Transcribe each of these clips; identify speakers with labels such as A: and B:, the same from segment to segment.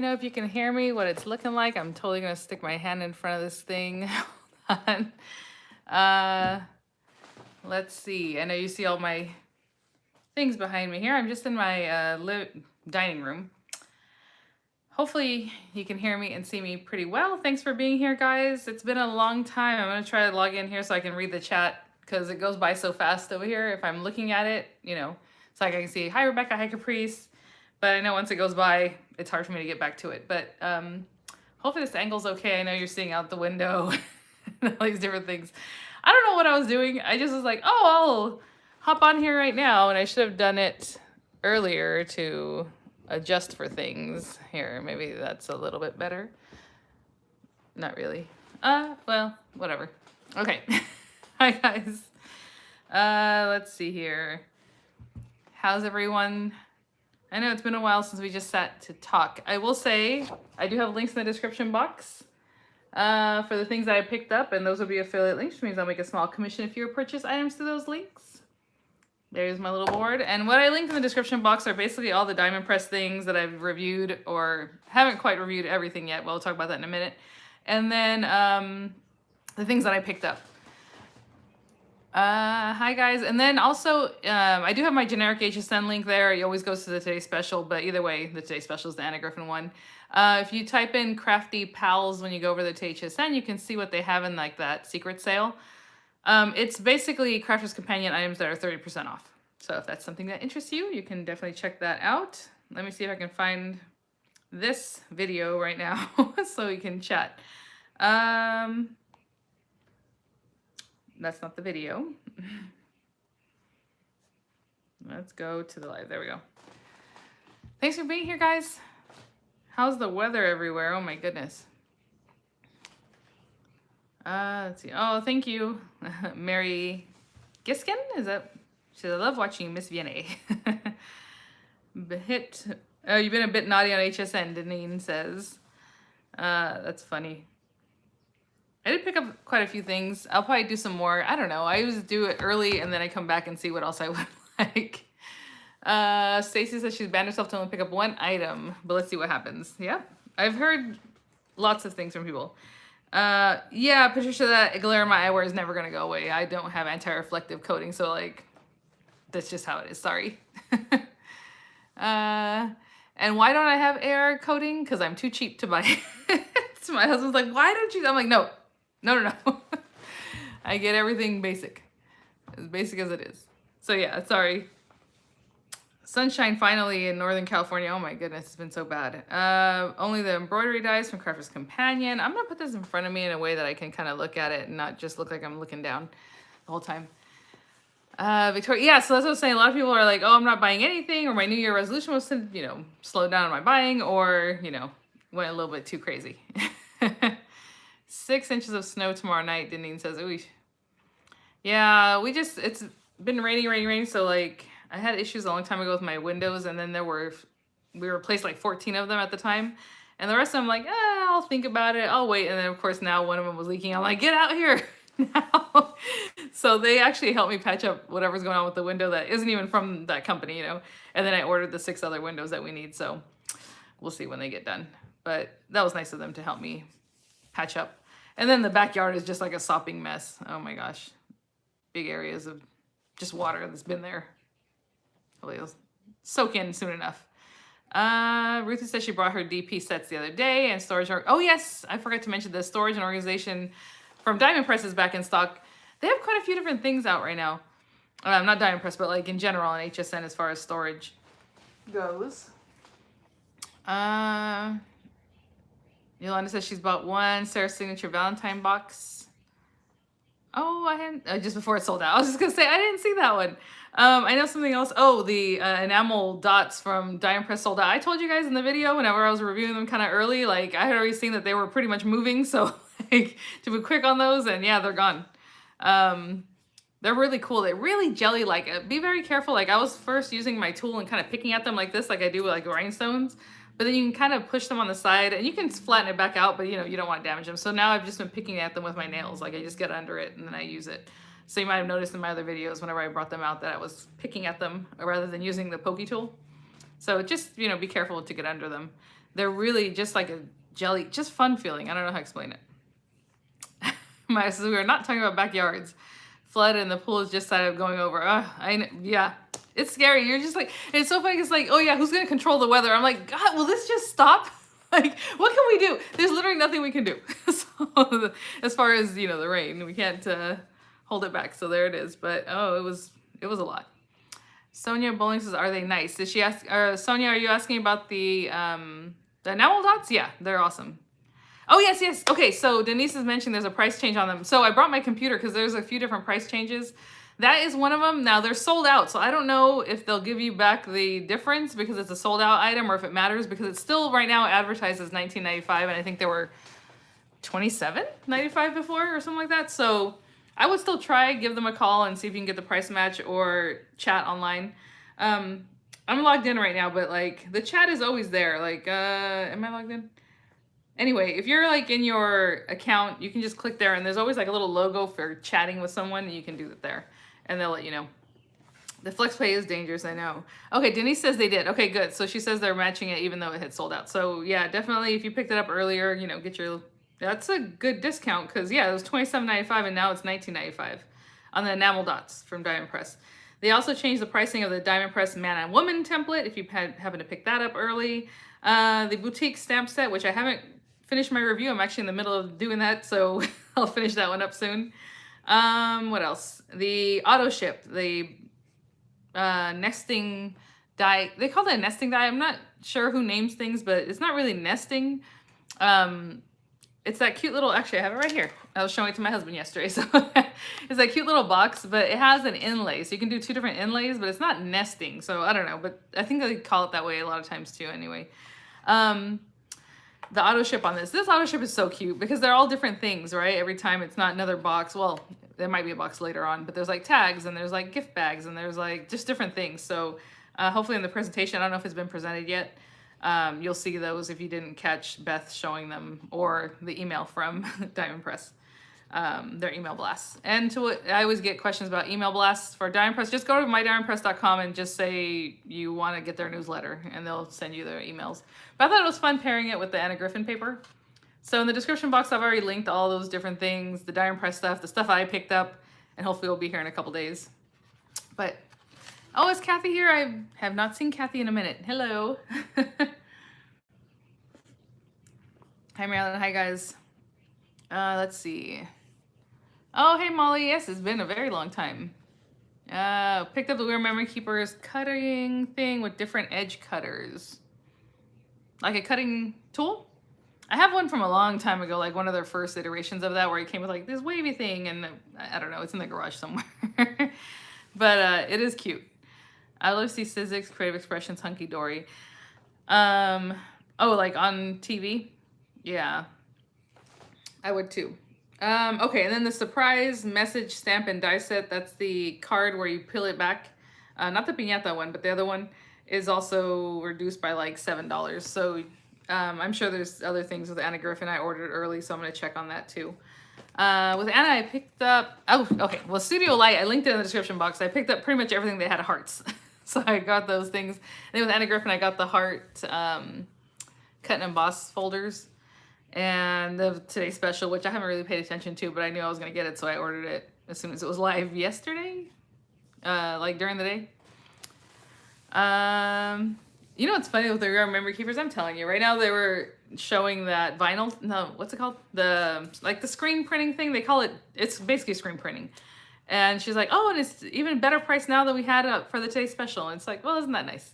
A: know if you can hear me, what it's looking like. I'm totally gonna stick my hand in front of this thing. Hold on. Let's see. I know you see all my things behind me here. I'm just in my dining room. Hopefully you can hear me and see me pretty well. Thanks for being here, guys. It's been a long time. I'm gonna try to log in here so I can read the chat because it goes by so fast over here. If I'm looking at it, you know, it's like I can see, hi Rebecca, hi Caprice. But I know once it goes by, it's hard for me to get back to it. But hopefully this angle's okay. I know you're seeing out the window and all these different things. I don't know what I was doing. I just was like, oh, I'll hop on here right now. And I should have done it earlier to adjust for things. Here, maybe that's a little bit better. Not really. Well, whatever. Okay. Hi, guys. Let's see here. How's everyone? I know it's been a while since we just sat to talk. I will say I do have links in the description box for the things that I picked up, and those will be affiliate links, which means I'll make a small commission if you purchase items to those links. There's my little board. And what I linked in the description box are basically all the diamond press things that I've reviewed or haven't quite reviewed everything yet. We'll talk about that in a minute. And then the things that I picked up. Hi guys. And then also I do have my generic HSN link there. It always goes to the Today Special, but either way, the Today Special is the Anna Griffin one. If you type in Crafty Pals when you go over to HSN, you can see what they have in like that secret sale. It's basically Crafter's Companion items that are 30% off. So if that's something that interests you, you can definitely check that out. Let me see if I can find this video right now so we can chat. That's not the video. Let's go to the live. There we go. Thanks for being here, guys. How's the weather everywhere? Oh my goodness. Let's see. Oh, thank you, Mary Giskin. Is that? She says, I love watching Miss Vianney. Oh, you've been a bit naughty on HSN, Deneen says. That's funny. I did pick up quite a few things. I'll probably do some more. I don't know. I always do it early and then I come back and see what else I would like. Stacy says she's banned herself to only pick up one item, but let's see what happens. Yeah, I've heard lots of things from people. Yeah, Patricia, that glare in my eyewear is never gonna go away. I don't have anti-reflective coating, so like, that's just how it is. Sorry. And why don't I have AR coating? Because I'm too cheap to buy it. So my husband's like, why don't you? I'm like, no. I get everything basic. As basic as it is. So yeah, sorry. Sunshine finally in Northern California. Oh my goodness, it's been so bad. Only the embroidery dies from Crafter's Companion. I'm gonna put this in front of me in a way that I can kind of look at it and not just look like I'm looking down the whole time. Victoria, yeah, so that's what I was saying. A lot of people are like, oh, I'm not buying anything, or my New Year resolution was to, you know, slow down on my buying, or, you know, went a little bit too crazy. 6 inches of snow tomorrow night, Deneen says. Ooh. Yeah, it's been raining, so like, I had issues a long time ago with my windows, and then we replaced like 14 of them at the time, and the rest of them like, I'll think about it, I'll wait, and then of course now one of them was leaking. I'm like, get out here now. So they actually helped me patch up whatever's going on with the window that isn't even from that company, you know, and then I ordered the 6 other windows that we need, so we'll see when they get done. But that was nice of them to help me patch up. And then the backyard is just like a sopping mess. Oh my gosh. Big areas of just water that's been there. Hopefully it'll soak in soon enough. Ruthie said she brought her DP sets the other day and storage. Oh yes, I forgot to mention the storage and organization from Diamond Press is back in stock. They have quite a few different things out right now. Not Diamond Press, but like in general on HSN as far as storage goes. Yolanda says she's bought one Sarah's Signature Valentine box. Oh, I hadn't, just before it sold out. I was just gonna say, I didn't see that one. I know something else. Oh, the enamel dots from Diamond Press sold out. I told you guys in the video whenever I was reviewing them kind of early, like I had already seen that they were pretty much moving. So like to be quick on those, and yeah, they're gone. They're really cool. They really jelly like. Be very careful. Like I was first using my tool and kind of picking at them like this, like I do with like rhinestones. But then you can kind of push them on the side and you can flatten it back out, but you know, you don't want to damage them. So now I've just been picking at them with my nails. Like I just get under it and then I use it. So you might have noticed in my other videos whenever I brought them out that I was picking at them rather than using the pokey tool. So just, you know, be careful to get under them. They're really just like a jelly, just fun feeling. I don't know how to explain it. My says we are not talking about backyards. Flood and the pool is just side of going over. Yeah, it's scary. You're just like, it's so funny. It's like, oh yeah, who's gonna control the weather? I'm like, God, will this just stop? Like, what can we do? There's literally nothing we can do. So as far as, you know, the rain, we can't hold it back. So there it is. But oh, it was a lot. Sonia Bowling says, are they nice? Did she ask, Sonia, are you asking about the enamel dots? Yeah, they're awesome. Oh, yes. Okay, so Denise has mentioned there's a price change on them. So I brought my computer because there's a few different price changes. That is one of them. Now, they're sold out, so I don't know if they'll give you back the difference because it's a sold out item or if it matters because it's still right now advertised as $19.95, and I think there were $27.95 before or something like that. So I would still try, give them a call and see if you can get the price match or chat online. I'm logged in right now, but like the chat is always there. Like, am I logged in? Anyway, if you're like in your account, you can just click there and there's always like a little logo for chatting with someone and you can do it there and they'll let you know. The FlexPay is dangerous, I know. Okay, Denise says they did. Okay, good. So she says they're matching it even though it had sold out. So yeah, definitely if you picked it up earlier, you know, get your, that's a good discount because yeah, it was $27.95 and now it's $19.95 on the enamel dots from Diamond Press. They also changed the pricing of the Diamond Press Man and Woman template if you happen to pick that up early. The boutique stamp set, which I haven't finished my review. I'm actually in the middle of doing that, so I'll finish that one up soon. What else? The auto ship, the nesting die. They call it a nesting die. I'm not sure who names things, but it's not really nesting. It's that cute little, actually I have it right here. I was showing it to my husband yesterday. So it's that cute little box, but it has an inlay. So you can do two different inlays, but it's not nesting. So I don't know, but I think they call it that way a lot of times too anyway. The auto ship on this auto ship is so cute because they're all different things, right? Every time it's not another box. Well, there might be a box later on, but there's like tags and there's like gift bags and there's like just different things. So hopefully in the presentation, I don't know if it's been presented yet. You'll see those if you didn't catch Beth showing them or the email from Diamond Press, their email blasts. And I always get questions about email blasts for Diamond Press. Just go to mydiamondpress.com and just say you want to get their newsletter and they'll send you their emails. But I thought it was fun pairing it with the Anna Griffin paper. So in the description box, I've already linked all those different things, the Diamond Press stuff, the stuff I picked up, and hopefully we'll be here in a couple days. But, oh, is Kathy here? I have not seen Kathy in a minute. Hello. Hi, Marilyn. Hi, guys. Let's see. Oh, hey, Molly. Yes, it's been a very long time. Picked up the Weird Memory Keepers cutting thing with different edge cutters. Like a cutting tool? I have one from a long time ago, like one of their first iterations of that where it came with like this wavy thing and I don't know, it's in the garage somewhere. But it is cute. I love to see Sizzix, Creative Expressions, Hunky Dory. Oh, like on TV? Yeah, I would too. Okay, and then the surprise message stamp and die set, that's the card where you peel it back. Not the piñata one, but the other one is also reduced by like $7. So I'm sure there's other things with Anna Griffin. I ordered early, so I'm going to check on that too. With Anna, I picked up, oh, okay, well, Studio Light, I linked it in the description box. I picked up pretty much everything that had hearts. So I got those things. And then with Anna Griffin, I got the heart cut and emboss folders. And the Today Special, which I haven't really paid attention to, but I knew I was going to get it, so I ordered it as soon as it was live yesterday, like during the day. You know what's funny with the Weird Memory Keepers? I'm telling you, right now they were showing that vinyl, no, what's it called? Like the screen printing thing, they call it, it's basically screen printing. And she's like, oh, and it's even better price now than we had for the Today Special. And it's like, well, isn't that nice?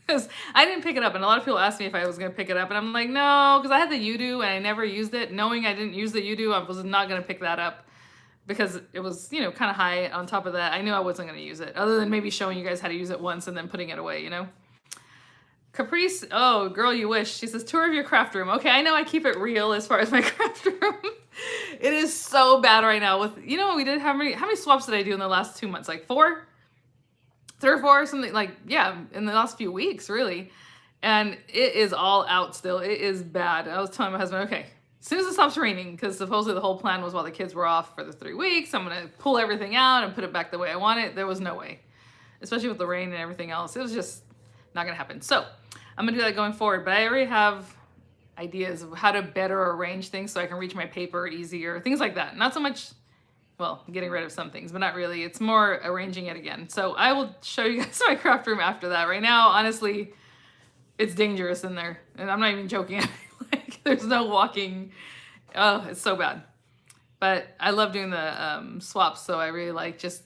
A: Because I didn't pick it up, and a lot of people asked me if I was going to pick it up, and I'm like, no, because I had the Udo, and I never used it. Knowing I didn't use the Udo, I was not going to pick that up, because it was, you know, kind of high on top of that. I knew I wasn't going to use it, other than maybe showing you guys how to use it once and then putting it away, you know? Caprice, oh, girl, you wish. She says, tour of your craft room. Okay, I know I keep it real as far as my craft room. It is so bad right now with, you know, we did, how many swaps did I do in the last 2 months? Like 4? 3 or 4, something like, yeah, in the last few weeks, really. And it is all out still. It is bad. I was telling my husband, okay, as soon as it stops raining, because supposedly the whole plan was while the kids were off for the 3 weeks, I'm going to pull everything out and put it back the way I want it. There was no way, especially with the rain and everything else. It was just not going to happen. So I'm gonna do that going forward, but I already have ideas of how to better arrange things so I can reach my paper easier, things like that. Not so much, well, getting rid of some things, but not really. It's more arranging it again. So I will show you guys my craft room after that. Right now, honestly, it's dangerous in there. And I'm not even joking. Like, there's no walking. Oh, it's so bad. But I love doing the swaps, so I really like just,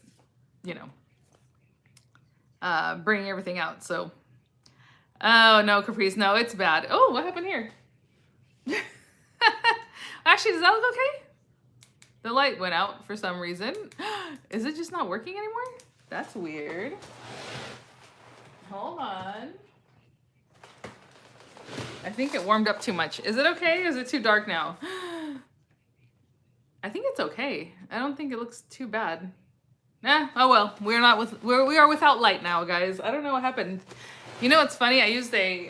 A: you know, bringing everything out. So, oh, no, Caprice. No, it's bad. Oh, what happened here? Actually, does that look okay? The light went out for some reason. Is it just not working anymore? That's weird. Hold on. I think it warmed up too much. Is it okay? Or is it too dark now? I think it's okay. I don't think it looks too bad. Nah, oh well. We are without light now, guys. I don't know what happened. You know what's funny? I used an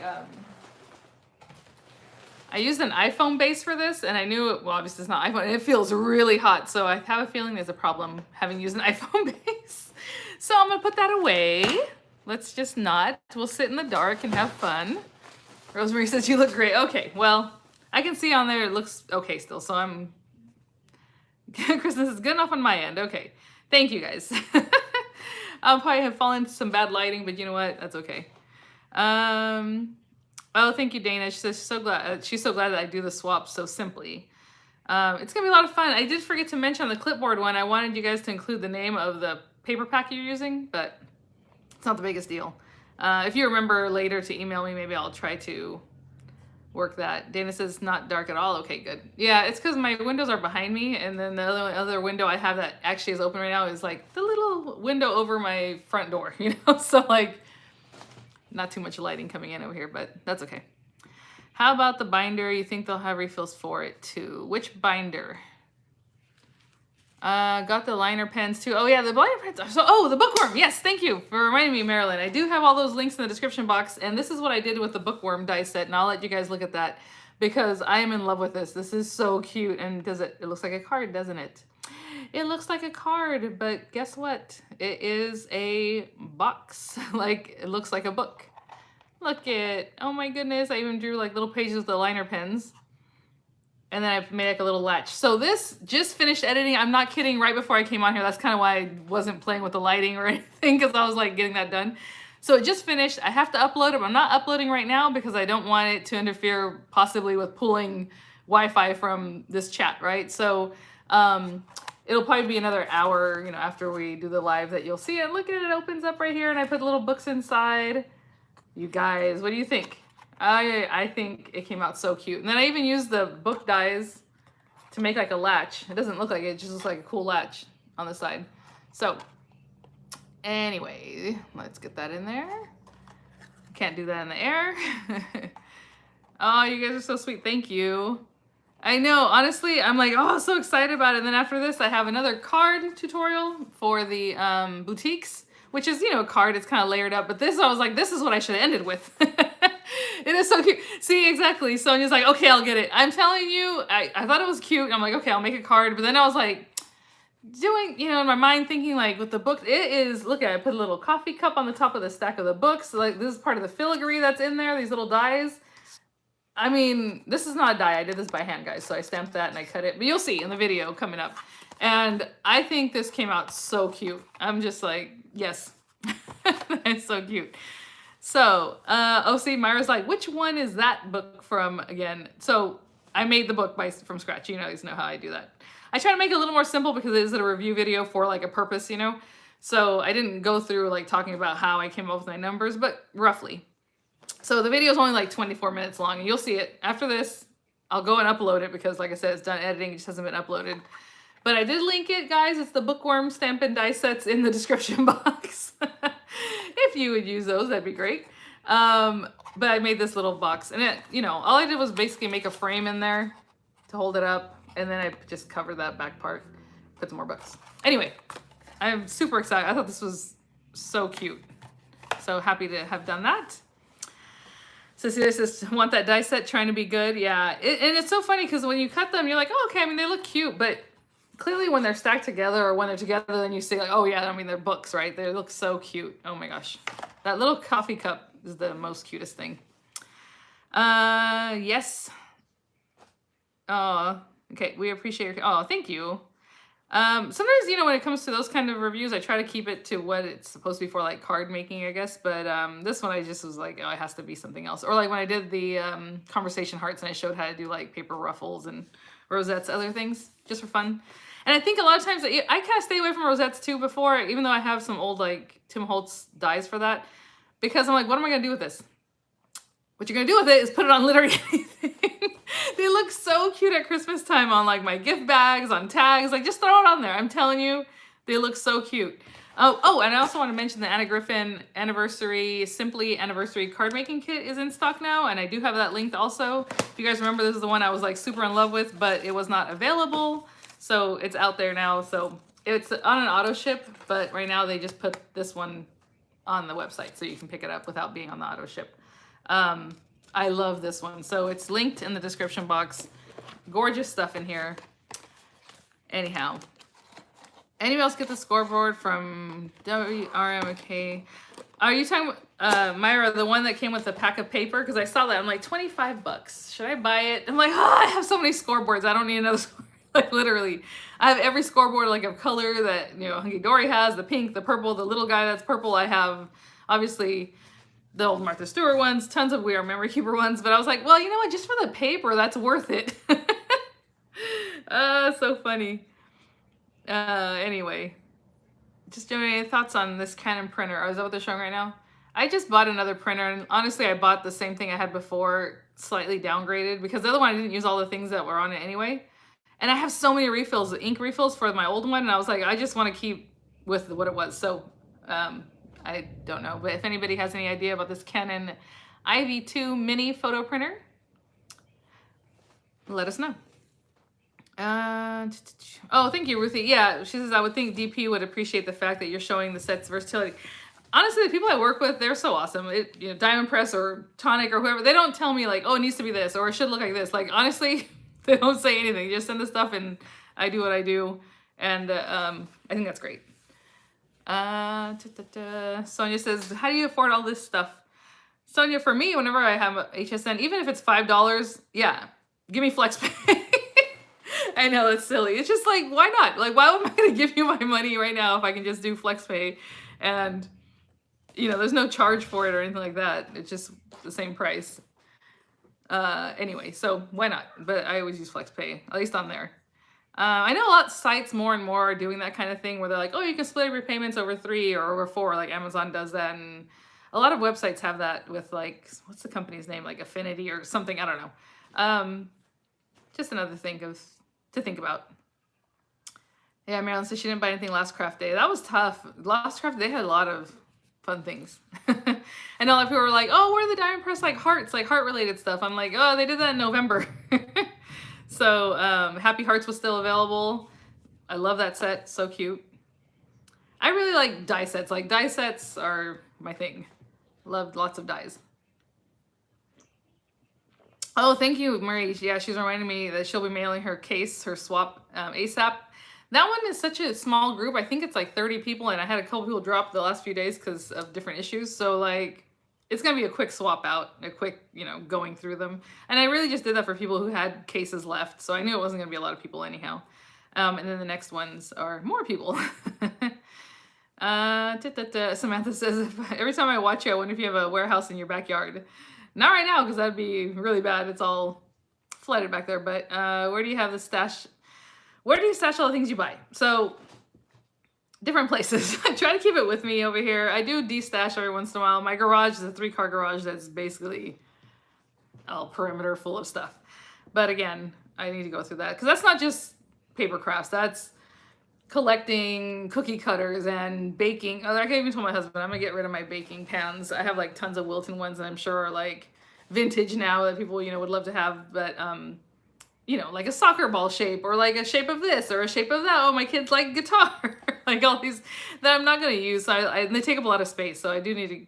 A: iPhone base for this, and I knew it, well, obviously it's not iPhone, and it feels really hot, so I have a feeling there's a problem having used an iPhone base. So I'm gonna put that away. Let's just not. We'll sit in the dark and have fun. Rosemary says you look great. Okay, well, I can see on there it looks okay still, so I'm... Chris, this is good enough on my end. Okay, thank you guys. I'll probably have fallen into some bad lighting, but you know what? That's okay. Oh, thank you, Dana. She says she's so glad that I do the swap so simply. It's gonna be a lot of fun. I did forget to mention on the clipboard one, I wanted you guys to include the name of the paper pack you're using, but it's not the biggest deal. If you remember later to email me, maybe I'll try to work that. Dana says not dark at all. Okay, good. Yeah, it's because my windows are behind me, and then the other window I have that actually is open right now is like the little window over my front door, you know? So like, not too much lighting coming in over here, but that's okay. How about the binder? You think they'll have refills for it too? Which binder? Got the liner pens too. Oh yeah, the liner pens. So, oh, the bookworm. Yes, thank you for reminding me, Marilyn. I do have all those links in the description box, and this is what I did with the bookworm die set, and I'll let you guys look at that because I am in love with this. This is so cute, and it looks like a card, doesn't it? It looks like a card, but guess what? It is a box. Like, it looks like a book. Look at, oh my goodness, I even drew like little pages with the liner pens. And then I've made like a little latch. So this just finished editing. I'm not kidding, right before I came on here. That's kind of why I wasn't playing with the lighting or anything, because I was like getting that done. So it just finished. I have to upload it, but I'm not uploading right now because I don't want it to interfere possibly with pulling Wi-Fi from this chat, right? So, it'll probably be another hour, you know, after we do the live that you'll see it. Look at it, it opens up right here, and I put little books inside. You guys, what do you think? I think it came out so cute. And then I even used the book dies to make like a latch. It doesn't look like it, it just looks like a cool latch on the side. So anyway, let's get that in there. Can't do that in the air. Oh, you guys are so sweet. Thank you. I know, honestly, I'm like, oh, so excited about it. And then after this, I have another card tutorial for the boutiques, which is, you know, a card. It's kind of layered up. But this, I was like, this is what I should have ended with. It is so cute. See, exactly. Sonia's like, okay, I'll get it. I'm telling you, I thought it was cute. I'm like, okay, I'll make a card. But then I was like, doing, you know, in my mind thinking like with the book, it is, look at it, I put a little coffee cup on the top of the stack of the books. Like, this is part of the filigree that's in there, these little dies. I mean, this is not a die. I did this by hand, guys. So I stamped that and I cut it. But you'll see in the video coming up. And I think this came out so cute. I'm just like, yes. It's so cute. So, oh, see, Myra's like, which one is that book from again? So I made the book from scratch. You guys know how I do that. I try to make it a little more simple because it is a review video for like a purpose, you know? So I didn't go through like talking about how I came up with my numbers, but roughly. So the video is only like 24 minutes long, and you'll see it. After this, I'll go and upload it because, like I said, it's done editing. It just hasn't been uploaded. But I did link it, guys. It's the bookworm stamp and die sets in the description box. If you would use those, that'd be great. But I made this little box, and it, you know, all I did was basically make a frame in there to hold it up, and then I just covered that back part, put some more books. Anyway, I'm super excited. I thought this was so cute. So happy to have done that. So see, this is want that die set trying to be good. Yeah, and it's so funny because when you cut them, you're like, oh, okay, I mean, they look cute, but clearly when they're stacked together or when they're together, then you see like, oh yeah, I mean, they're books, right? They look so cute. Oh my gosh. That little coffee cup is the most cutest thing. Yes. Oh, okay. We appreciate your. Oh, thank you. Sometimes, when it comes to those kind of reviews, I try to keep it to what it's supposed to be for, like card making, I guess. But this one, I just was like, oh, it has to be something else. Or like when I did the conversation hearts and I showed how to do like paper ruffles and rosettes, other things, just for fun. And I think a lot of times I kind of stay away from rosettes too before, even though I have some old like Tim Holtz dies for that, because I'm like, what am I gonna do with this? What you're gonna do with it is put it on literally anything. They look so cute at Christmas time on like my gift bags, on tags. Like just throw it on there. I'm telling you, they look so cute. Oh, and I also want to mention the Anna Griffin Simply Anniversary card making kit is in stock now, and I do have that linked also. If you guys remember, this is the one I was like super in love with, but it was not available, so it's out there now. So it's on an auto ship, but right now they just put this one on the website, so you can pick it up without being on the auto ship. I love this one, so it's linked in the description box. Gorgeous stuff in here. Anyhow, anybody else get the scoreboard from WRMK? Are you talking Myra, the one that came with the pack of paper? Because I saw that, I'm like, $25. Should I buy it? I'm like, I have so many scoreboards, I don't need another scoreboard. Like literally, I have every scoreboard like of color that Hunky Dory has, the pink, the purple, the little guy that's purple. I have obviously the old Martha Stewart ones, tons of We Are Memory Keeper ones, but I was like, well, you know what, just for the paper, that's worth it. So funny. Anyway, just doing any thoughts on this Canon printer? Is that what they're showing right now? I just bought another printer, and honestly, I bought the same thing I had before, slightly downgraded, because the other one I didn't use all the things that were on it anyway. And I have so many refills, ink refills for my old one, and I was like, I just want to keep with what it was. So, I don't know, but if anybody has any idea about this Canon IV2 mini photo printer, let us know. Oh, thank you, Ruthie. Yeah, she says, I would think DP would appreciate the fact that you're showing the set's versatility. Honestly, the people I work with, they're so awesome. Diamond Press or Tonic or whoever, they don't tell me like, oh, it needs to be this or it should look like this. Like, honestly, they don't say anything. They just send the stuff and I do what I do. And I think that's great. Sonia says, how do you afford all this stuff? Sonia, for me, whenever I have a HSN, even if it's $5, yeah, give me FlexPay. I know it's silly. It's just like, why not? Like, why am I going to give you my money right now if I can just do FlexPay? And, there's no charge for it or anything like that. It's just the same price. Anyway, so why not? But I always use FlexPay, at least on there. I know a lot of sites more and more are doing that kind of thing where they're like, oh, you can split your payments over 3 or over 4, like Amazon does that. And a lot of websites have that with like, what's the company's name? Like Affinity or something. I don't know. Just another thing to think about. Yeah, Marilyn said she didn't buy anything last craft day. That was tough. Last craft day had a lot of fun things. I know a lot of people were like, oh, where are the Diamond Press like hearts, like heart related stuff? I'm like, oh, they did that in November. So Happy Hearts was still available. I love that set. So cute. I really like die sets. Like die sets are my thing. Loved lots of dies. Oh, thank you, Marie. Yeah, she's reminding me that she'll be mailing her case, her swap ASAP. That one is such a small group. I think it's like 30 people, and I had a couple people drop the last few days because of different issues. So like, it's gonna be a quick swap out, a quick, going through them. And I really just did that for people who had cases left, so I knew it wasn't gonna be a lot of people anyhow. And then the next ones are more people. Samantha says, every time I watch you, I wonder if you have a warehouse in your backyard. Not right now, because that'd be really bad. It's all flooded back there. But where do you have the stash? Where do you stash all the things you buy? So different places. I try to keep it with me over here. I do de-stash every once in a while. My garage is a 3-car garage that's basically all perimeter full of stuff. But again, I need to go through that because that's not just paper crafts. That's collecting cookie cutters and baking. I even told my husband I'm gonna get rid of my baking pans. I have like tons of Wilton ones that I'm sure are like vintage now that people would love to have, but like a soccer ball shape or like a shape of this or a shape of that. Oh, my kids like guitar. Like all these that I'm not gonna use. So and they take up a lot of space, so I do need to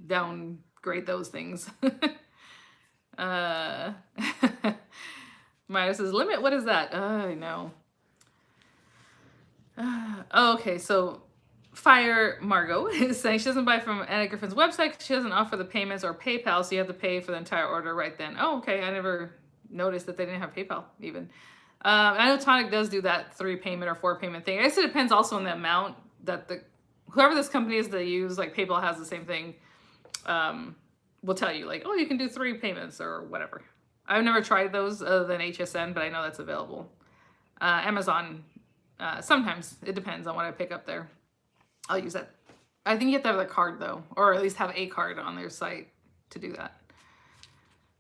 A: downgrade those things. Maya says limit. What is that? I know. Oh, okay, so Fire Margot is saying she doesn't buy from Anna Griffin's website because she doesn't offer the payments or PayPal, so you have to pay for the entire order right then. Oh, okay. I never noticed that they didn't have PayPal even. I know Tonic does do that 3 payment or 4 payment thing. I guess it depends also on the amount that whoever this company is they use, like PayPal has the same thing. Will tell you like, oh, you can do 3 payments or whatever. I've never tried those other than HSN, but I know that's available. Amazon, sometimes it depends on what I pick up there. I'll use that. I think you have to have a card though, or at least have a card on their site to do that.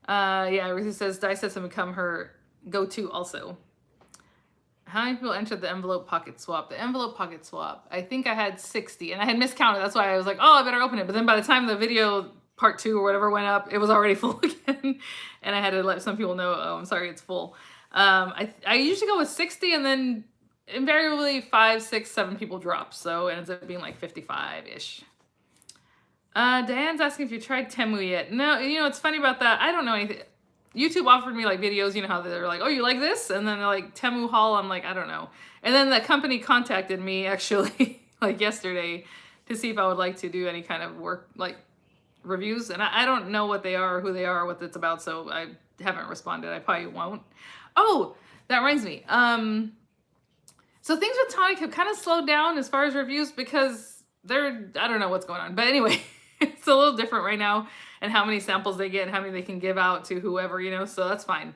A: Yeah, Ruthie says die sets have become her go-to also. How many people entered the envelope pocket swap? The envelope pocket swap, I think I had 60 and I had miscounted. That's why I was like, oh, I better open it. But then by the time the video part 2 or whatever went up, it was already full again. And I had to let some people know, oh, I'm sorry, it's full. I usually go with 60 and then invariably 5, 6, 7 people drop. So it ends up being like 55-ish. Diane's asking if you tried Temu yet. No, you know, it's funny about that. I don't know anything. YouTube offered me like videos, you know how they're like, oh, you like this? And then they're like, Temu haul. I'm like, I don't know. And then the company contacted me actually like yesterday to see if I would like to do any kind of work, like reviews. And I don't know what they are, who they are, what it's about. So I haven't responded. I probably won't. Oh, that reminds me. So things with Tonic have kind of slowed down as far as reviews because I don't know what's going on. But anyway, it's a little different right now and how many samples they get and how many they can give out to whoever, you know, so that's fine.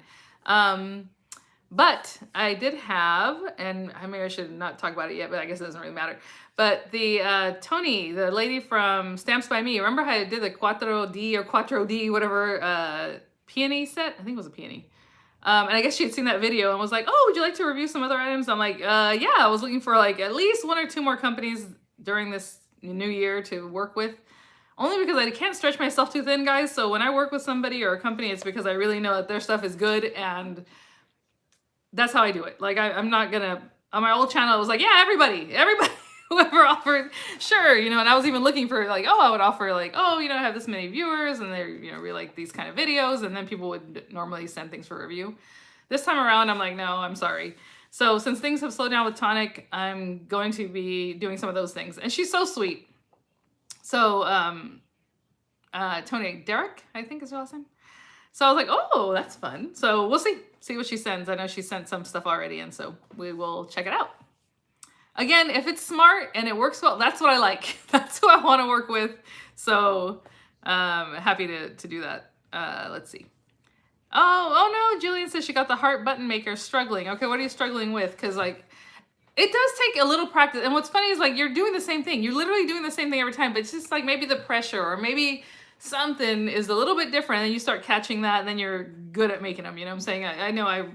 A: But I did have, and I mean, I should not talk about it yet, but I guess it doesn't really matter. But the Tony, the lady from Stamps by Me, remember how I did the 4D or 4D, whatever, peony set? I think it was a peony. And I guess she had seen that video and was like, oh, would you like to review some other items? I'm like, yeah, I was looking for like at least 1 or 2 more companies during this new year to work with. Only because I can't stretch myself too thin, guys. So when I work with somebody or a company, it's because I really know that their stuff is good and that's how I do it. Like I'm not gonna, on my old channel, I was like, yeah, everybody, whoever offers, sure, you know, and I was even looking for like, oh, I would offer like, oh, you know, I have this many viewers and they're, you know, really like these kind of videos. And then people would normally send things for review. This time around, I'm like, no, I'm sorry. So since things have slowed down with Tonic, I'm going to be doing some of those things. And she's so sweet. So, Tony, Derek, I think is her last name. So I was like, oh, that's fun. So we'll see what she sends. I know she sent some stuff already. And so we will check it out. Again, if it's smart and it works well, that's what I like. That's who I want to work with. So, happy to do that. Let's see. Oh no, Jillian says she got the heart button maker struggling. Okay, what are you struggling with? Because like, it does take a little practice. And what's funny is like, you're doing the same thing. You're literally doing the same thing every time, but it's just like maybe the pressure or maybe something is a little bit different and you start catching that and then you're good at making them. You know what I'm saying? I know I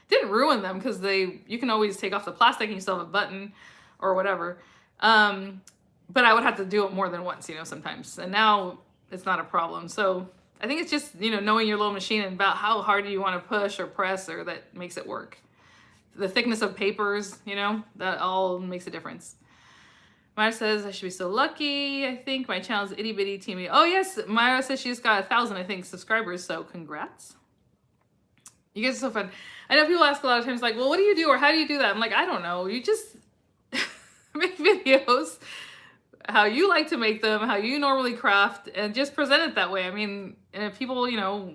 A: didn't ruin them because you can always take off the plastic and you still have a button or whatever. But I would have to do it more than once, you know, sometimes. And now it's not a problem. So I think it's just, you know, knowing your little machine and about how hard do you want to push or press or that makes it work. The thickness of papers, you know, that all makes a difference. Myra says I should be so lucky. I think my channel is itty bitty teamy. Oh yes, Myra says she's got 1,000, I think, subscribers. So congrats. You guys are so fun. I know people ask a lot of times like, well, what do you do or how do you do that? I'm like, I don't know. You just make videos how you like to make them, how you normally craft, and just present it that way. I mean, and if people, you know,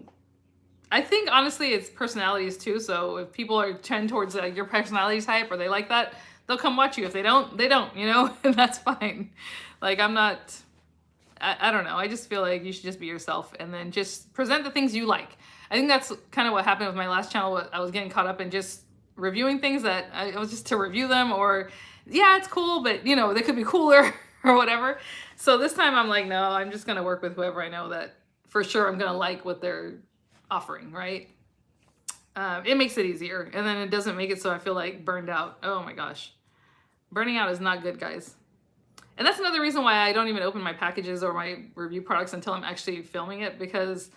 A: I think honestly it's personalities too. So if people are tend towards your personality type or they like that, they'll come watch you. If they don't, they don't, you know, and that's fine. Like I'm not, I don't know. I just feel like you should just be yourself and then just present the things you like. I think that's kind of what happened with my last channel. I was getting caught up in just reviewing things that I was just to review them or yeah, it's cool, but you know, they could be cooler or whatever. So this time I'm like, no, I'm just going to work with whoever I know that for sure I'm going to like what they're offering, right? It makes it easier and then it doesn't make it so I feel like burned out. Oh my gosh. Burning out is not good, guys. And that's another reason why I don't even open my packages or my review products until I'm actually filming it because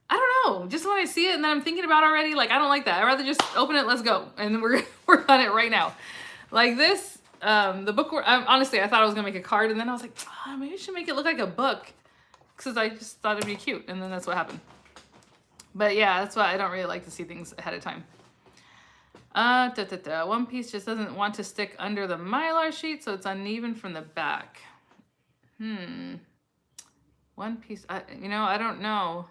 A: I don't know, just when I see it and then I'm thinking about it already, like I don't like that. I'd rather just open it, let's go. And we're on it right now. Like this, the book, honestly, I thought I was gonna make a card and then I was like, oh, maybe I should make it look like a book because I just thought it'd be cute. And then that's what happened. But yeah, that's why I don't really like to see things ahead of time. One piece just doesn't want to stick under the Mylar sheet, so it's uneven from the back. One piece, I don't know.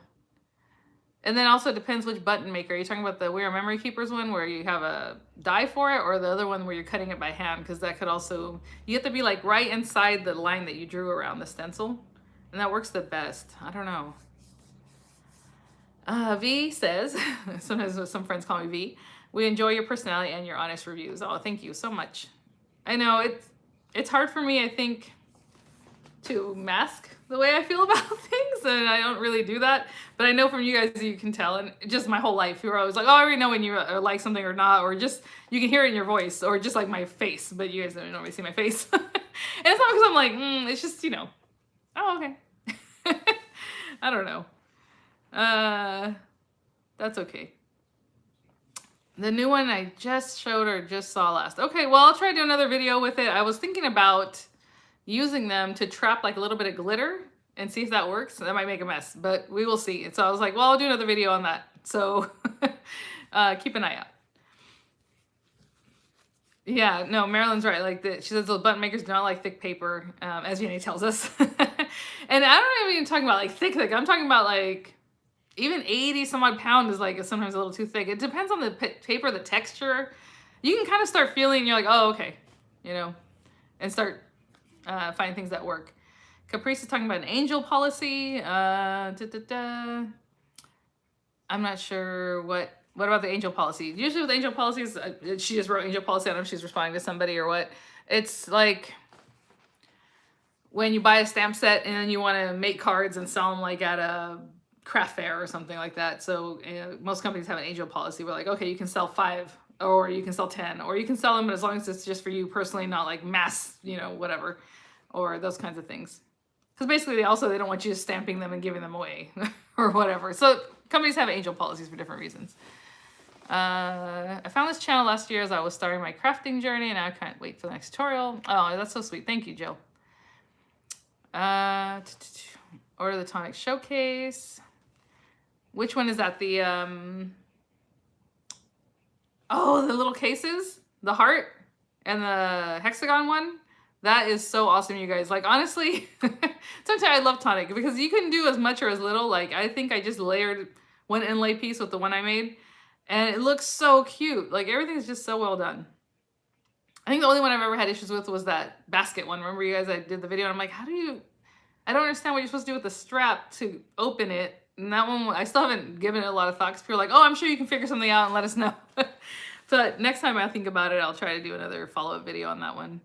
A: And then also it depends which button maker. Are you talking about the We Are Memory Keepers one where you have a die for it, or the other one where you're cutting it by hand? Because that could also, you have to be like right inside the line that you drew around the stencil. And that works the best. I don't know. V says, sometimes some friends call me V, we enjoy your personality and your honest reviews. Oh, thank you so much. I know it's hard for me, I think, to mask the way I feel about things, and I don't really do that. But I know from you guys, you can tell, and just my whole life, you're always like, oh, I already know when you like something or not, or just, you can hear it in your voice, or just like my face, but you guys don't normally see my face. And it's not because I'm like, it's just, oh, okay. I don't know. That's okay. The new one I just showed or just saw last. Okay, well, I'll try to do another video with it. I was thinking about using them to trap like a little bit of glitter and see if that works. That might make a mess, but we will see. So I was like, well, I'll do another video on that. So keep an eye out. Yeah, no, Marilyn's right. Like she says, the button makers do not like thick paper, as Vianney tells us. And I don't even talking about like thick. I'm talking about like even 80 some odd pound is like sometimes a little too thick. It depends on the paper, the texture. You can kind of start feeling, you're like, oh, okay, and start finding things that work. Caprice is talking about an angel policy. I'm not sure what about the angel policy? Usually with angel policies, she just wrote angel policy. I don't know if she's responding to somebody or what. It's like when you buy a stamp set and then you want to make cards and sell them like at a craft fair or something like that. So most companies have an angel policy. We're like, okay, you can sell 5 or you can sell 10 or you can sell them, but as long as it's just for you personally, not like mass, whatever, or those kinds of things. Because basically they don't want you just stamping them and giving them away or whatever. So companies have angel policies for different reasons. I found this channel last year as I was starting my crafting journey, and I can't wait for the next tutorial. Oh, that's so sweet. Thank you, Jill. Order the Tonic Showcase. Which one is that? The the little cases, the heart and the hexagon one. That is so awesome, you guys. Like, honestly, sometimes I love Tonic because you can do as much or as little. Like, I think I just layered one inlay piece with the one I made, and it looks so cute. Like, everything's just so well done. I think the only one I've ever had issues with was that basket one. Remember, you guys, I did the video, and I'm like, I don't understand what you're supposed to do with the strap to open it. And that one, I still haven't given it a lot of thought because people are like, oh, I'm sure you can figure something out and let us know. So next time I think about it, I'll try to do another follow-up video on that one.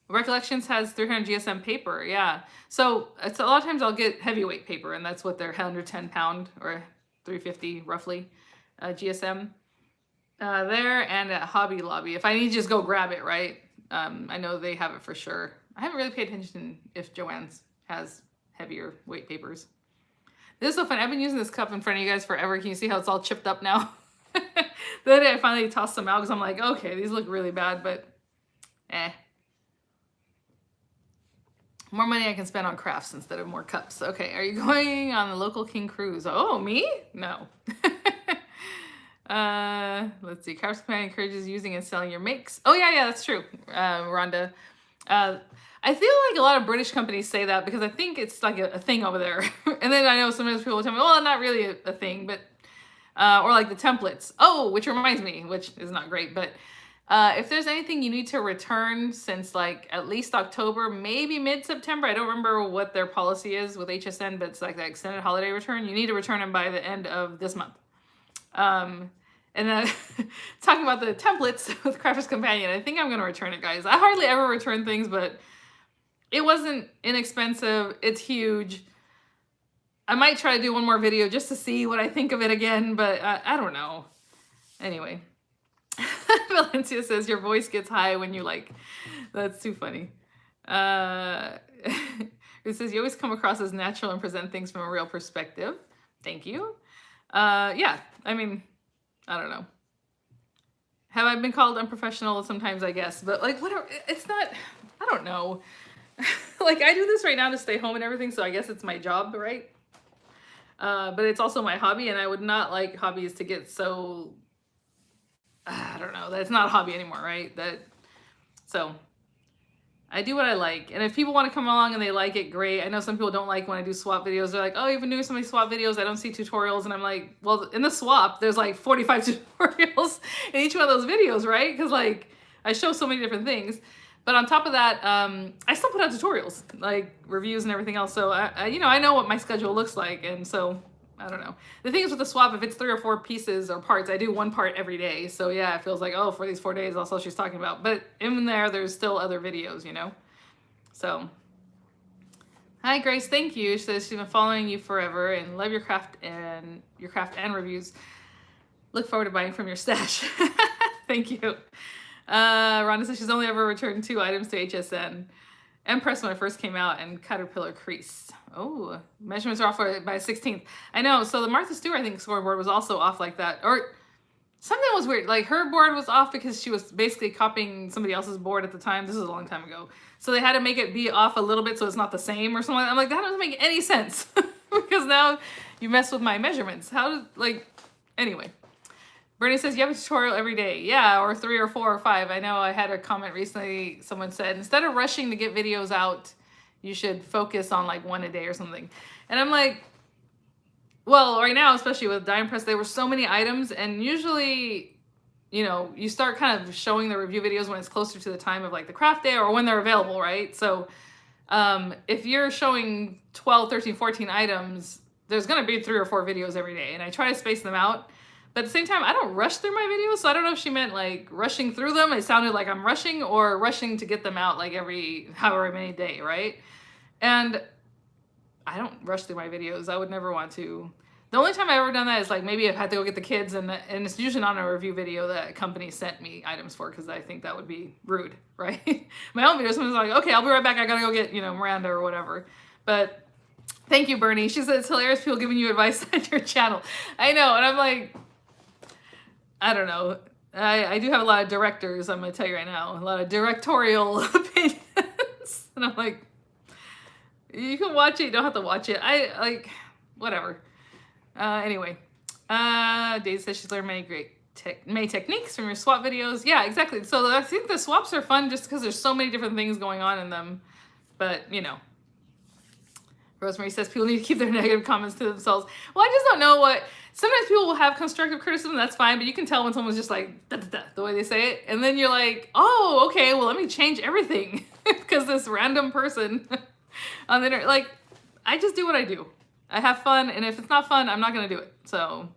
A: Recollections has 300 GSM paper. Yeah. So it's a lot of times I'll get heavyweight paper, and that's what they're 110 pound or 350 roughly GSM there, and at Hobby Lobby. If I need to just go grab it, right? I know they have it for sure. I haven't really paid attention if Joann's has heavier weight papers. This is so fun. I've been using this cup in front of you guys forever. Can you see how it's all chipped up now? The other day I finally tossed some out because I'm like, okay, these look really bad, but more money I can spend on crafts instead of more cups. Okay, are you going on the local King cruise? Oh, me? No. Let's see. Crafts Companion encourages using and selling your makes. Oh, yeah, that's true, Rhonda. I feel like a lot of British companies say that because I think it's like a thing over there. And then I know sometimes people will tell me, well, not really a thing, but, or like the templates. Oh, which reminds me, which is not great, but if there's anything you need to return since like at least October, maybe mid-September, I don't remember what their policy is with HSN, but it's like the extended holiday return. You need to return them by the end of this month. And then talking about the templates with Crafters Companion, I think I'm going to return it, guys. I hardly ever return things, but it wasn't inexpensive. It's huge. I might try to do one more video just to see what I think of it again, but I don't know. Anyway, Valencia says your voice gets high when you like. That's too funny. It says you always come across as natural and present things from a real perspective. Thank you. Yeah, I mean, I don't know. Have I been called unprofessional sometimes, I guess, but like, whatever, it's not, I don't know. Like, I do this right now to stay home and everything, so I guess it's my job, right? But it's also my hobby, and I would not like hobbies to get so, I don't know, that's not a hobby anymore, right? So I do what I like. And if people want to come along and they like it, great. I know some people don't like when I do swap videos. They're like, oh, you've been doing so many swap videos, I don't see tutorials. And I'm like, well, in the swap, there's like 45 tutorials in each one of those videos, right? Because like I show so many different things. But on top of that, I still put out tutorials, like reviews and everything else. So I know what my schedule looks like. And so I don't know. The thing is with the swap, if it's 3 or 4 pieces or parts, I do one part every day. So yeah, it feels like, oh, for these 4 days, that's all she's talking about. But in there's still other videos, you know? So, hi Grace, thank you. She says she's been following you forever and love your craft and reviews. Look forward to buying from your stash. Thank you. Rhonda says she's only ever returned 2 items to HSN. Empress when I first came out, and Caterpillar crease. Oh, measurements are off by 16th. I know. So the Martha Stewart, I think, scoreboard was also off like that. Or something was weird. Like her board was off because she was basically copying somebody else's board at the time. This is a long time ago. So they had to make it be off a little bit so it's not the same or something. I'm like, that doesn't make any sense. Because now you mess with my measurements. Anyway. Bernie says, you have a tutorial every day. Yeah, or 3 or 4 or 5. I know I had a comment recently. Someone said, instead of rushing to get videos out, you should focus on like 1 a day or something. And I'm like, well, right now, especially with Dime Press, there were so many items. And usually, you know, you start kind of showing the review videos when it's closer to the time of like the craft day or when they're available, right? So if you're showing 12, 13, 14 items, there's going to be 3 or 4 videos every day. And I try to space them out. But at the same time, I don't rush through my videos, so I don't know if she meant like rushing through them. It sounded like I'm rushing, or rushing to get them out like every however many day, right? And I don't rush through my videos. I would never want to. The only time I've ever done that is like maybe I've had to go get the kids, and it's usually not a review video that a company sent me items for, because I think that would be rude, right? My own video, someone's like, okay, I'll be right back. I gotta go get, Miranda or whatever. But thank you, Bernie. She said it's hilarious people giving you advice on your channel. I know, and I'm like, I don't know. I do have a lot of directors, I'm going to tell you right now. A lot of directorial opinions. And I'm like, you can watch it, you don't have to watch it. Whatever. Anyway. Dave says she's learned many techniques from your swap videos. Yeah, exactly. So I think the swaps are fun just because there's so many different things going on in them. But, Rosemary says people need to keep their negative comments to themselves. Well, I just don't know what... Sometimes people will have constructive criticism, that's fine, but you can tell when someone's just like, da, da, da, the way they say it. And then you're like, oh, okay, well, let me change everything. Because this random person on the internet, like, I just do what I do. I have fun, and if it's not fun, I'm not going to do it. So,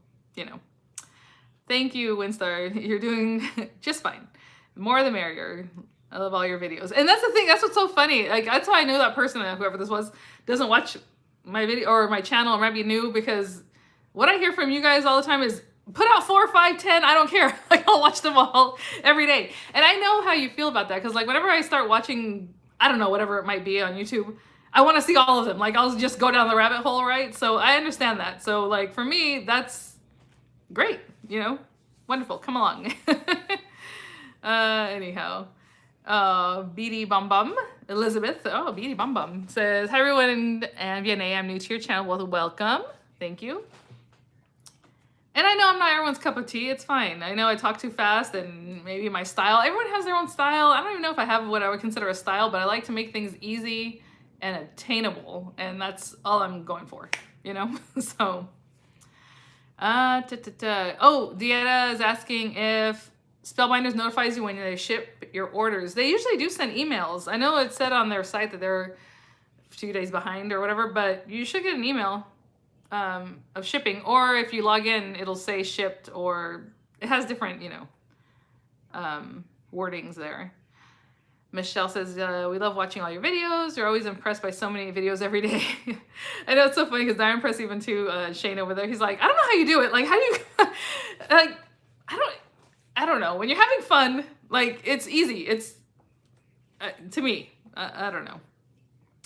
A: Thank you, Winstar. You're doing just fine. The more the merrier. I love all your videos. And that's the thing, that's what's so funny. Like, that's how I knew that person, whoever this was, doesn't watch my video or my channel, or might be new, because what I hear from you guys all the time is, put out 4, 5, 10, I don't care. Like, I'll watch them all every day. And I know how you feel about that, because like whenever I start watching, I don't know, whatever it might be on YouTube, I want to see all of them. Like, I'll just go down the rabbit hole, right? So I understand that. So like for me, that's great, wonderful. Come along. Anyhow. Beady Bum Bum, Elizabeth, Beady Bum Bum says, hi everyone, and Vianney, I'm new to your channel. Well, welcome. Thank you. And I know I'm not everyone's cup of tea. It's fine. I know I talk too fast, and maybe my style. Everyone has their own style. I don't even know if I have what I would consider a style, but I like to make things easy and attainable, and that's all I'm going for, So, oh, Dieta is asking if Spellbinders notifies you when they ship your orders. They usually do send emails. I know it said on their site that they're a few days behind or whatever, but you should get an email of shipping, or if you log in, it'll say shipped, or it has different, wordings there. Michelle says, we love watching all your videos. You're always impressed by so many videos every day. I know it's so funny because I'm impressed even too, Shane over there. He's like, I don't know how you do it. Like, how do you, like, I don't know. When you're having fun, like, it's easy. It's, to me, I don't know.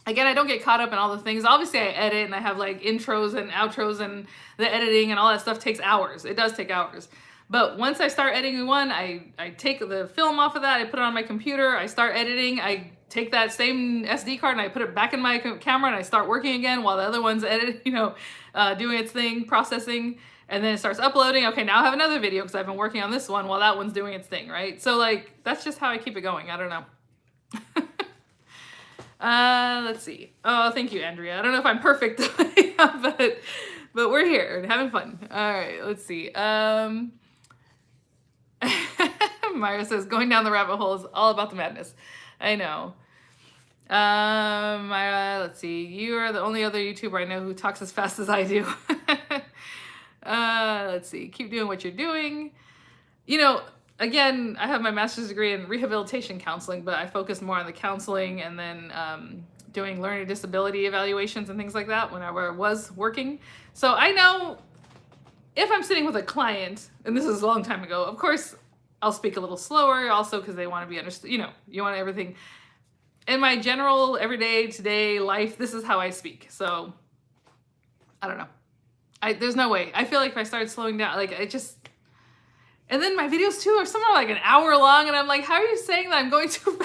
A: Again, I don't get caught up in all the things. Obviously, I edit and I have like intros and outros, and the editing and all that stuff takes hours. It does take hours. But once I start editing one, I take the film off of that, I put it on my computer, I start editing, I take that same SD card and I put it back in my camera and I start working again while the other one's editing, doing its thing, processing, and then it starts uploading. Okay, now I have another video because I've been working on this one while that one's doing its thing, right? So like, that's just how I keep it going. I don't know. Let's see. Oh, thank you, Andrea. I don't know if I'm perfect, but we're here and having fun. All right, let's see. Myra says, going down the rabbit hole is all about the madness. I know. Myra, let's see. You are the only other YouTuber I know who talks as fast as I do. Let's see. Keep doing what you're doing. Again, I have my master's degree in rehabilitation counseling, but I focus more on the counseling and then doing learning disability evaluations and things like that whenever I was working. So I know if I'm sitting with a client, and this is a long time ago, of course, I'll speak a little slower also because they want to be understood. You want everything. In my general everyday today life, this is how I speak. So I don't know. There's no way. I feel like if I started slowing down, like and then my videos too are somewhere like an hour long, and I'm like, how are you saying that I'm going too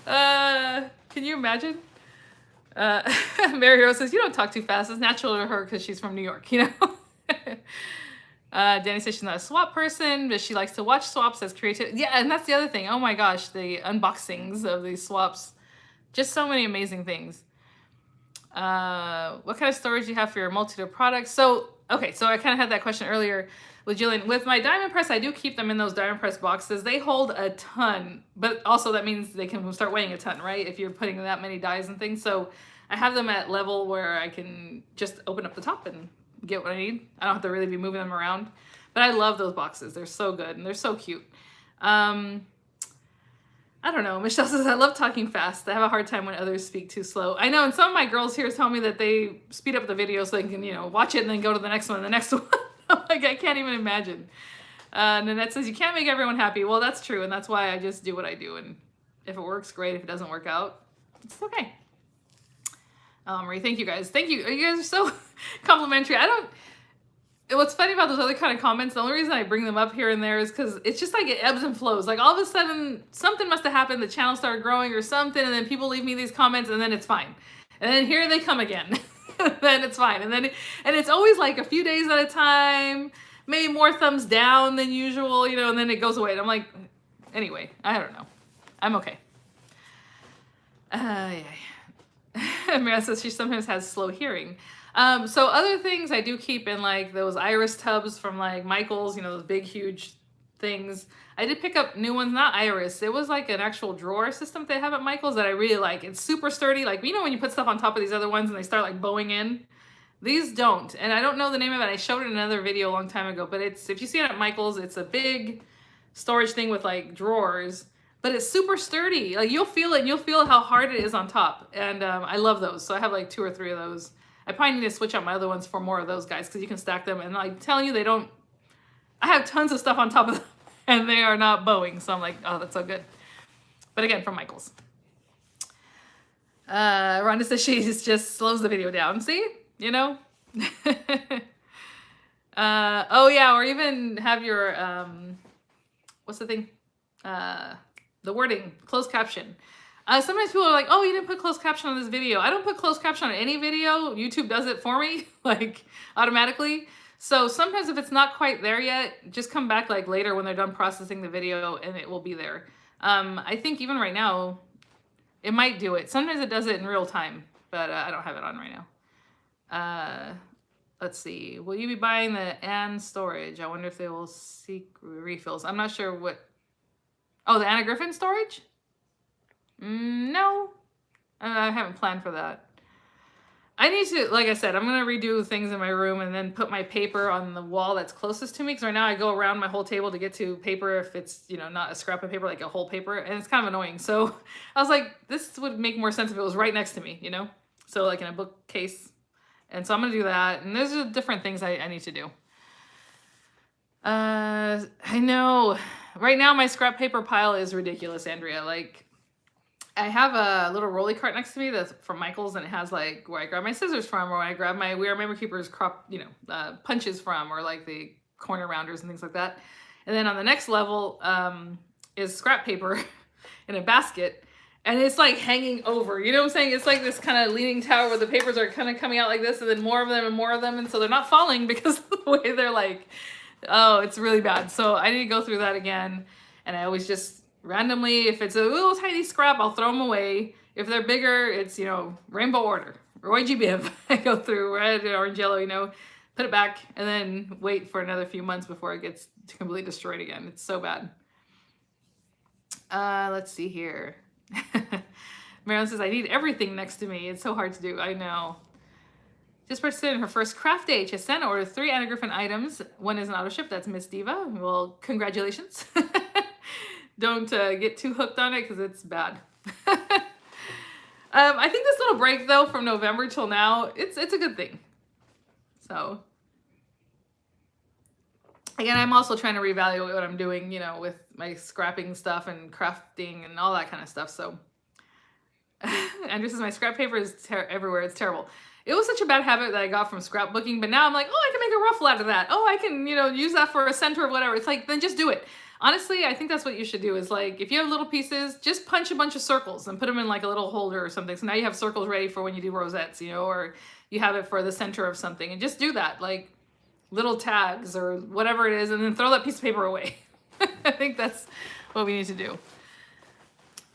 A: fast? Can you imagine? Mary Rose says, you don't talk too fast. It's natural to her because she's from New York, Danny says she's not a swap person, but she likes to watch swaps as creative. Yeah, and that's the other thing. Oh my gosh, the unboxings of these swaps. Just so many amazing things. What kind of storage do you have for your multitude of products? So I kind of had that question earlier with Jillian. With my diamond press, I do keep them in those diamond press boxes. They hold a ton, but also that means they can start weighing a ton, right? If you're putting that many dies and things. So I have them at level where I can just open up the top and get what I need. I don't have to really be moving them around. But I love those boxes. They're so good and they're so cute. I don't know. Michelle says, I love talking fast. I have a hard time when others speak too slow. I know, and some of my girls here tell me that they speed up the video so they can, watch it and then go to the next one and the next one. Like, I can't even imagine. Nanette says, you can't make everyone happy. Well, that's true, and that's why I just do what I do. And if it works, great. If it doesn't work out, it's okay. Marie, thank you guys. Thank you. You guys are so complimentary. What's funny about those other kind of comments, the only reason I bring them up here and there is because it's just like it ebbs and flows. Like all of a sudden, something must have happened, the channel started growing or something, and then people leave me these comments, and then it's fine. And then here they come again. Then it's fine. And it's always like a few days at a time, maybe more thumbs down than usual, and then it goes away. And I'm like, anyway, I don't know. I'm okay. Yeah. Mara says she sometimes has slow hearing. So other things I do keep in like those iris tubs from like Michael's, those big, huge things. I did pick up new ones, not iris. It was like an actual drawer system they have at Michael's that I really like. It's super sturdy. Like, when you put stuff on top of these other ones and they start like bowing in? These don't. And I don't know the name of it. I showed it in another video a long time ago, but if you see it at Michael's, it's a big storage thing with like drawers. But it's super sturdy. Like you'll feel it and you'll feel how hard it is on top. And I love those. So I have like 2 or 3 of those. I probably need to switch out my other ones for more of those guys because you can stack them. And I'm telling you, I have tons of stuff on top of them and they are not bowing. So I'm like, oh, that's so good. But again, from Michael's. Rhonda says she just slows the video down. See? Oh yeah, or even have your, what's the thing? The wording, closed caption. Sometimes people are like, oh, you didn't put closed caption on this video. I don't put closed caption on any video. YouTube does it for me, like automatically. So sometimes if it's not quite there yet, just come back like later when they're done processing the video and it will be there. I think even right now, it might do it. Sometimes it does it in real time, but I don't have it on right now. Let's see. Will you be buying the Anne storage? I wonder if they will seek refills. I'm not sure what. Oh, the Anna Griffin storage? No, I haven't planned for that. I need to, like I said, I'm going to redo things in my room and then put my paper on the wall that's closest to me. Because right now I go around my whole table to get to paper if it's, not a scrap of paper, like a whole paper. And it's kind of annoying. So I was like, this would make more sense if it was right next to me, So like in a bookcase. And so I'm going to do that. And there's different things I need to do. I know. Right now my scrap paper pile is ridiculous, Andrea. Like, I have a little rolly cart next to me that's from Michael's, and it has like where I grab my scissors from, or when I grab my We Are Memory Keepers punches from, or like the corner rounders and things like that. And then on the next level is scrap paper in a basket. And it's like hanging over, you know what I'm saying? It's like this kind of leaning tower where the papers are kind of coming out like this, and then more of them and more of them. And so they're not falling because of the way they're like, oh, it's really bad. So I need to go through that again. And I always just randomly, if it's a little tiny scrap, I'll throw them away. If they're bigger, it's, you know, rainbow order, Roy G. Biv. I go through red, orange, yellow, you know, put it back, and then wait for another few months before it gets completely destroyed again. It's so bad. Let's see here. Marilyn says, I need everything next to me. It's so hard to do. I know. Just participated in her first craft day. HSN ordered 3 Anna Griffin items. One is an auto ship. That's Miss Diva. Well, congratulations. Don't get too hooked on it because it's bad. I think this little break, though, from November till now, it's a good thing. So, again, I'm also trying to reevaluate what I'm doing, you know, with my scrapping stuff and crafting and all that kind of stuff. So, Andrew says, my scrap paper is everywhere. It's terrible. It was such a bad habit that I got from scrapbooking, but now I'm like, oh, I can make a ruffle out of that. Oh, I can, you know, use that for a center of whatever. It's like, then just do it. Honestly, I think that's what you should do is like, if you have little pieces, just punch a bunch of circles and put them in like a little holder or something. So now you have circles ready for when you do rosettes, you know, or you have it for the center of something, and just do that, like little tags or whatever it is, and then throw that piece of paper away. I think that's what we need to do.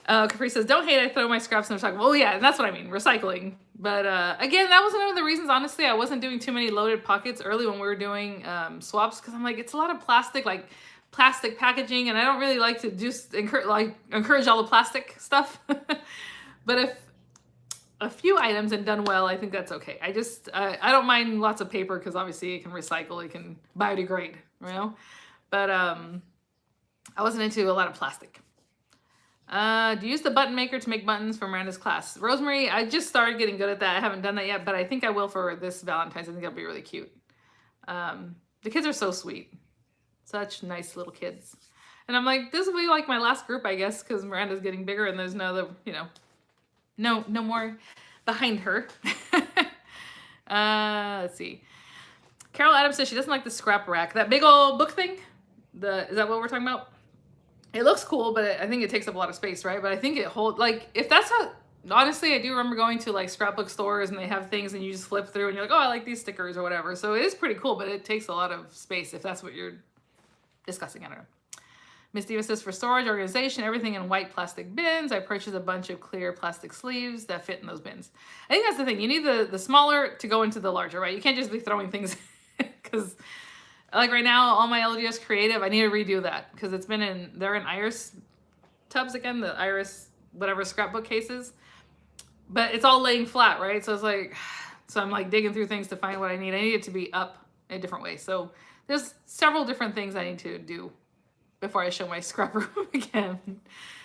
A: Capri says, don't hate, I throw my scraps in the recycle. Well, yeah, and that's what I mean, recycling. But again, that was one of the reasons, honestly, I wasn't doing too many loaded pockets early when we were doing swaps, because I'm like, it's a lot of plastic, like plastic packaging, and I don't really like to just encourage all the plastic stuff. But if a few items and done well, I think that's okay. I don't mind lots of paper because obviously it can recycle, it can biodegrade, you know? But I wasn't into a lot of plastic. Do you use the button maker to make buttons for Miranda's class? Rosemary, I just started getting good at that. I haven't done that yet, but I think I will for this Valentine's. I think that'll be really cute. The kids are so sweet. Such nice little kids. And I'm like, this will be like my last group, I guess, because Miranda's getting bigger and there's no other, you know, no more behind her. Let's see. Carol Adams says she doesn't like the scrap rack. That big old book thing? Is that what we're talking about? It looks cool, but I think it takes up a lot of space, right? But I think it holds, like, if that's how, honestly, I do remember going to like scrapbook stores and they have things and you just flip through and you're like, oh, I like these stickers or whatever. So it is pretty cool, but it takes a lot of space if that's what you're discussing. I don't know. Miss Diva says, for storage, organization, everything in white plastic bins. I purchased a bunch of clear plastic sleeves that fit in those bins. I think that's the thing. You need the smaller to go into the larger, right? You can't just be throwing things because like right now, all my LGS creative, I need to redo that because it's been they're in iris tubs again, the iris, whatever scrapbook cases, but it's all laying flat, right? So it's like, so I'm like digging through things to find what I need. I need it to be up in a different way. So there's several different things I need to do before I show my scrap room again.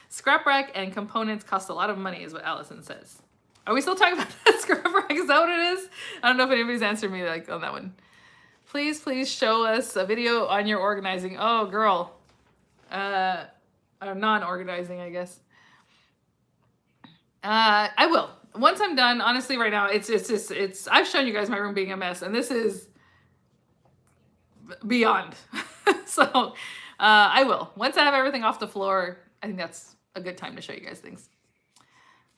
A: Scrap rack and components cost a lot of money is what Allison says. Are we still talking about that scrap rack? Is that what it is? I don't know if anybody's answered me like on that one. Please show us a video on your organizing. Oh, girl. Non-organizing, I guess. I will. Once I'm done, honestly, right now, it's I've shown you guys my room being a mess, and this is beyond. So, I will. Once I have everything off the floor, I think that's a good time to show you guys things.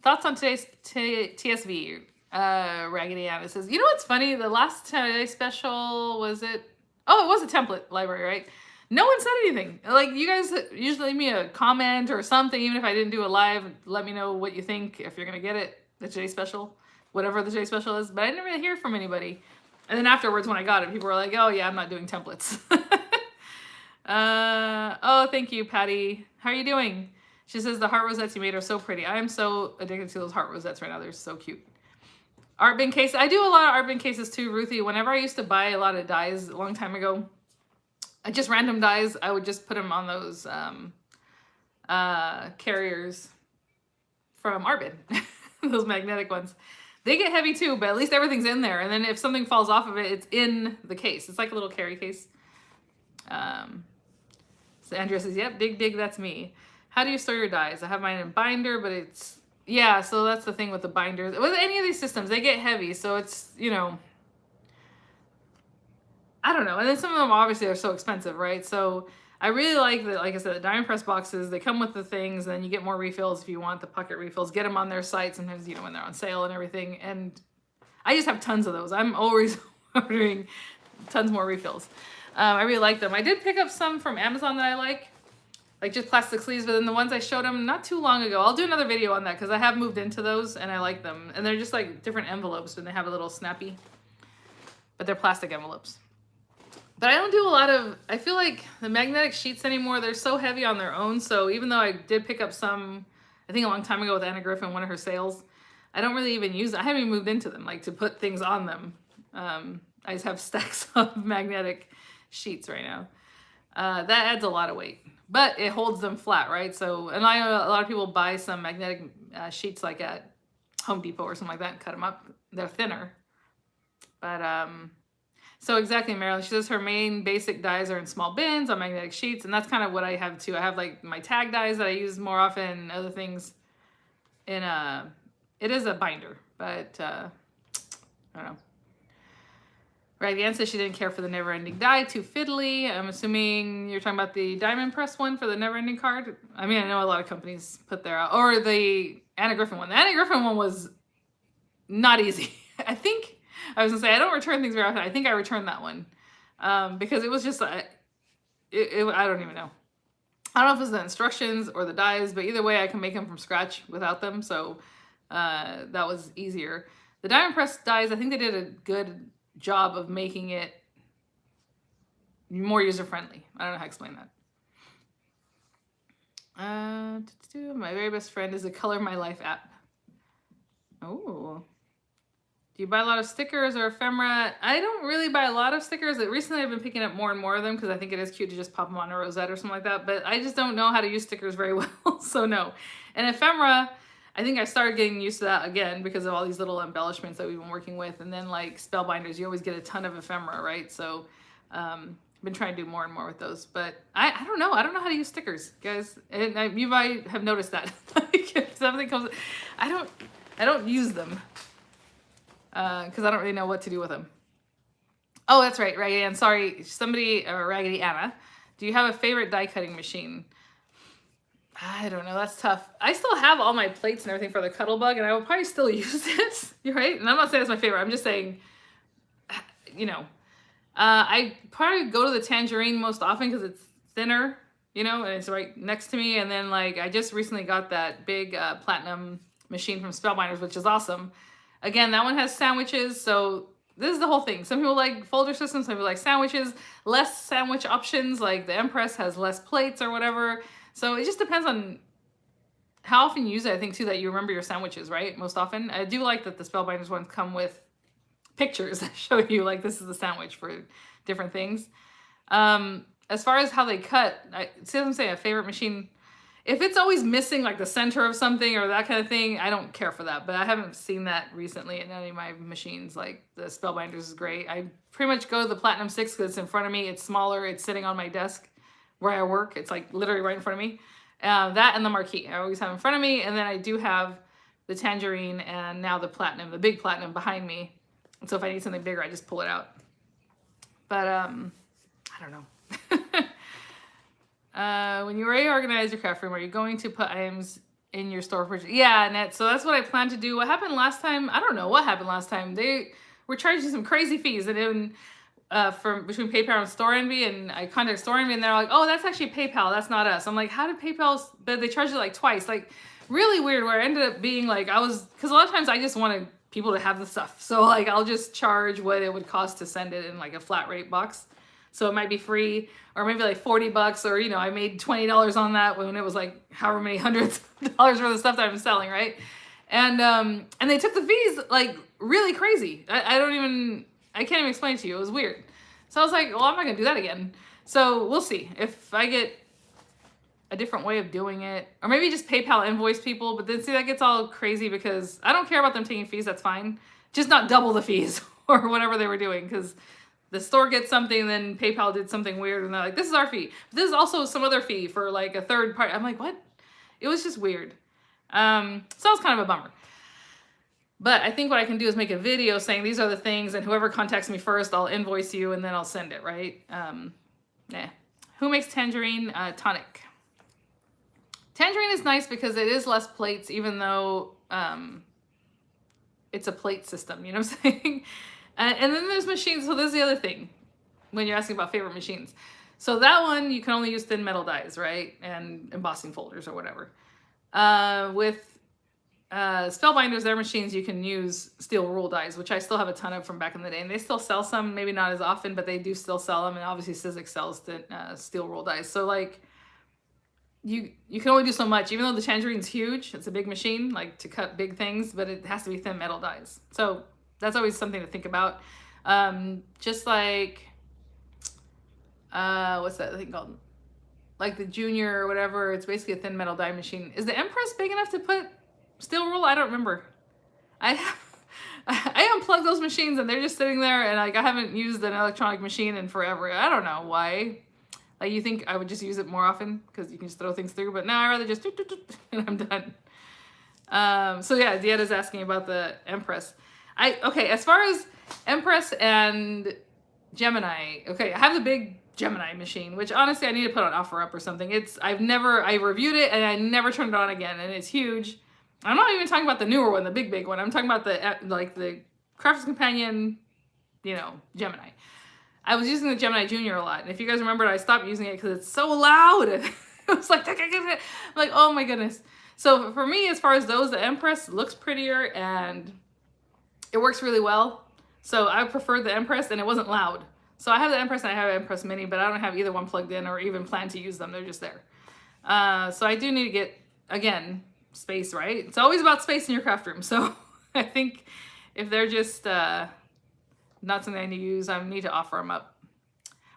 A: Thoughts on today's TSV? Raggedy Ann says, you know what's funny? The last Today special, was it? Oh, it was a template library, right? No one said anything. Like, you guys usually leave me a comment or something, even if I didn't do a live, let me know what you think, if you're going to get it, the Today special, whatever the Today special is. But I didn't really hear from anybody. And then afterwards, when I got it, people were like, oh, yeah, I'm not doing templates. Oh, thank you, Patty. How are you doing? She says, the heart rosettes you made are so pretty. I am so addicted to those heart rosettes right now. They're so cute. Art bin case. I do a lot of art bin cases too, Ruthie. Whenever I used to buy a lot of dies a long time ago, just random dies, I would just put them on those carriers from art bin. Those magnetic ones. They get heavy too, but at least everything's in there. And then if something falls off of it, it's in the case. It's like a little carry case. So Andrea says, yep, dig, that's me. How do you store your dies? I have mine in binder, but it's, yeah, so that's the thing with the binders. With any of these systems, they get heavy. So it's, you know, I don't know. And then some of them obviously are so expensive, right? So I really like that, like I said, the Diamond Press boxes, they come with the things, and then you get more refills if you want the pocket refills. Get them on their site sometimes, when they're on sale and everything. And I just have tons of those. I'm always ordering tons more refills. I really like them. I did pick up some from Amazon that I like just plastic sleeves, but then the ones I showed them not too long ago, I'll do another video on that because I have moved into those and I like them. And they're just like different envelopes and they have a little snappy, but they're plastic envelopes. But I don't do a lot of, I feel like the magnetic sheets anymore, they're so heavy on their own. So even though I did pick up some, I think a long time ago with Anna Griffin, one of her sales, I don't really even use, I haven't even moved into them, like to put things on them. I just have stacks of magnetic sheets right now. That adds a lot of weight, but it holds them flat, right? So, and I know a lot of people buy some magnetic sheets like at Home Depot or something like that and cut them up. They're thinner. But, so exactly, Marilyn, she says her main basic dies are in small bins on magnetic sheets, and that's kind of what I have too. I have like my tag dies that I use more often, other things in it is a binder, but I don't know. Right, Ann says she didn't care for the Never Ending die, too fiddly. I'm assuming you're talking about the Diamond Press one for the Never Ending card. I mean, I know a lot of companies put their out, or the Anna Griffin one. The Anna Griffin one was not easy. I think, I was gonna say, I don't return things very often. I think I returned that one because it was just, I don't even know. I don't know if it was the instructions or the dies, but either way, I can make them from scratch without them. So that was easier. The Diamond Press dies, I think they did a good job of making it more user-friendly. I don't know how to explain that. My very best friend is a Color My Life app. Oh. Do you buy a lot of stickers or ephemera? I don't really buy a lot of stickers. Recently I've been picking up more and more of them because I think it is cute to just pop them on a rosette or something like that. But I just don't know how to use stickers very well, so no. And ephemera, I think I started getting used to that again because of all these little embellishments that we've been working with. And then like spellbinders, you always get a ton of ephemera, right? So I've been trying to do more and more with those. But I don't know. I don't know how to use stickers, guys. And you might have noticed that. Like if something comes, I don't use them because I don't really know what to do with them. Oh, that's right, Raggedy Ann. Sorry, somebody, Raggedy Anna. Do you have a favorite die cutting machine? I don't know. That's tough. I still have all my plates and everything for the Cuttlebug, and I will probably still use it. You're right. And I'm not saying it's my favorite. I'm just saying, I probably go to the Tangerine most often because it's thinner, and it's right next to me. And then like I just recently got that big platinum machine from Spellbinders, which is awesome. Again, that one has sandwiches, so this is the whole thing. Some people like folder systems, some people like sandwiches, less sandwich options, like the Empress has less plates or whatever. So it just depends on how often you use it, I think, too, that you remember your sandwiches, right? Most often. I do like that the Spellbinders ones come with pictures that show you, like, this is the sandwich for different things. As far as how they cut, see what I'm saying, a favorite machine. If it's always missing, like, the center of something or that kind of thing, I don't care for that. But I haven't seen that recently in any of my machines. Like, the Spellbinders is great. I pretty much go to the Platinum 6 because it's in front of me. It's smaller. It's sitting on my desk where I work. It's like literally right in front of me. That and the Marquee I always have in front of me. And then I do have the Tangerine and now the Platinum, the big Platinum behind me. And so if I need something bigger, I just pull it out. But I don't know. When you reorganize your craft room, are you going to put items in your store purchase? Yeah, Annette. So that's what I plan to do. What happened last time? I don't know what happened last time. They were charging some crazy fees, and then from between PayPal and Store Envy, and I contacted Store Envy, and they're like, "Oh, that's actually PayPal. That's not us." I'm like, "How did PayPal?" But they charged it like twice, like really weird. Where I ended up being like, because a lot of times I just wanted people to have the stuff, so like I'll just charge what it would cost to send it in like a flat rate box. So it might be free, or maybe like $40, or I made $20 on that when it was like however many hundreds of dollars worth of stuff that I'm selling, right? And they took the fees like really crazy. I can't even explain it to you. It was weird. So I was like, well, I'm not gonna do that again. So we'll see if I get a different way of doing it, or maybe just PayPal invoice people. But then see, that gets all crazy because I don't care about them taking fees. That's fine. Just not double the fees or whatever they were doing, because the store gets something and then PayPal did something weird and they're like, this is our fee. But this is also some other fee for like a third party. I'm like, what? It was just weird. So it was kind of a bummer. But I think what I can do is make a video saying these are the things, and whoever contacts me first, I'll invoice you and then I'll send it, right? Yeah. Who makes tangerine tonic? Tangerine is nice because it is less plates, even though it's a plate system, you know what I'm saying? And then there's machines. So this is the other thing when you're asking about favorite machines. So that one, you can only use thin metal dies, right? And embossing folders or whatever. With Spellbinders, their machines, you can use steel rule dies, which I still have a ton of from back in the day. And they still sell some, maybe not as often, but they do still sell them. And obviously Sizzix sells the steel rule dies. So like, you can only do so much, even though the tangerine's huge. It's a big machine, like to cut big things, but it has to be thin metal dies. So that's always something to think about. Just like, what's that thing called? Like the Junior or whatever, it's basically a thin metal die machine. Is the Empress big enough to put steel rule? I don't remember. I unplugged those machines and they're just sitting there, and like I haven't used an electronic machine in forever. I don't know why. Like you think I would just use it more often because you can just throw things through, but no, I rather just and I'm done. So yeah, Dietta's asking about the Empress. Okay, as far as Empress and Gemini, okay, I have the big Gemini machine, which honestly I need to put on OfferUp or something. I reviewed it and I never turned it on again, and it's huge. I'm not even talking about the newer one, the big one. I'm talking about the Crafter's Companion, Gemini. I was using the Gemini Junior a lot, and if you guys remember, I stopped using it because it's so loud. It was like, I'm like, oh my goodness. So for me, as far as those, the Empress looks prettier and it works really well. So I prefer the Empress, and it wasn't loud. So I have the Empress and I have an Empress Mini, but I don't have either one plugged in or even plan to use them. They're just there. So I do need to get, again, space, right? It's always about space in your craft room. So I think if they're just not something I need to use, I need to offer them up.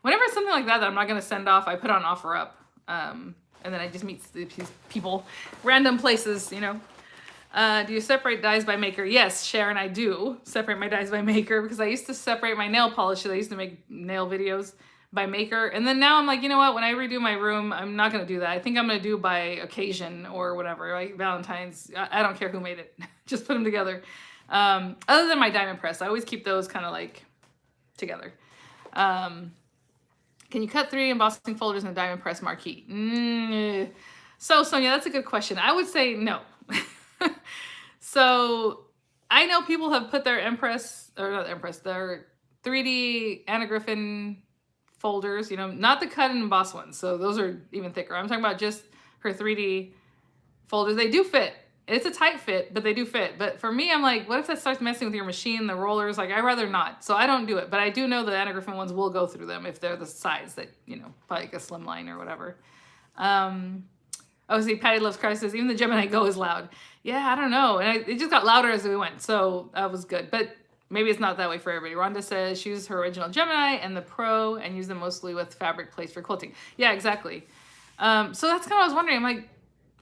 A: Whenever it's something like that I'm not going to send off, I put on OfferUp. And then I just meet these people, random places, Do you separate dies by maker? Yes, Sharon, I do separate my dies by maker because I used to separate my nail polishes. I used to make nail videos by maker. And then now I'm like, you know what? When I redo my room, I'm not going to do that. I think I'm going to do by occasion or whatever, like Valentine's. I don't care who made it. Just put them together. Other than my diamond press, I always keep those kind of like together. Can you cut 3 embossing folders in a diamond press marquee? So Sonia, that's a good question. I would say no. So I know people have put their their 3D Anna Griffin folders, not the cut and emboss ones. So those are even thicker. I'm talking about just her 3D folders. They do fit. It's a tight fit, but they do fit. But for me, I'm like, what if that starts messing with your machine, the rollers? Like, I'd rather not. So I don't do it. But I do know the Anna Griffin ones will go through them if they're the size that, like a slim line or whatever. Oh, see, Patty Loves Christ says, even the Gemini Go is loud. Yeah, I don't know. And it just got louder as we went. So that was good. But maybe it's not that way for everybody. Rhonda says she uses her original Gemini and the Pro and use them mostly with fabric plates for quilting. Yeah, exactly. So that's kind of what I was wondering. I'm like,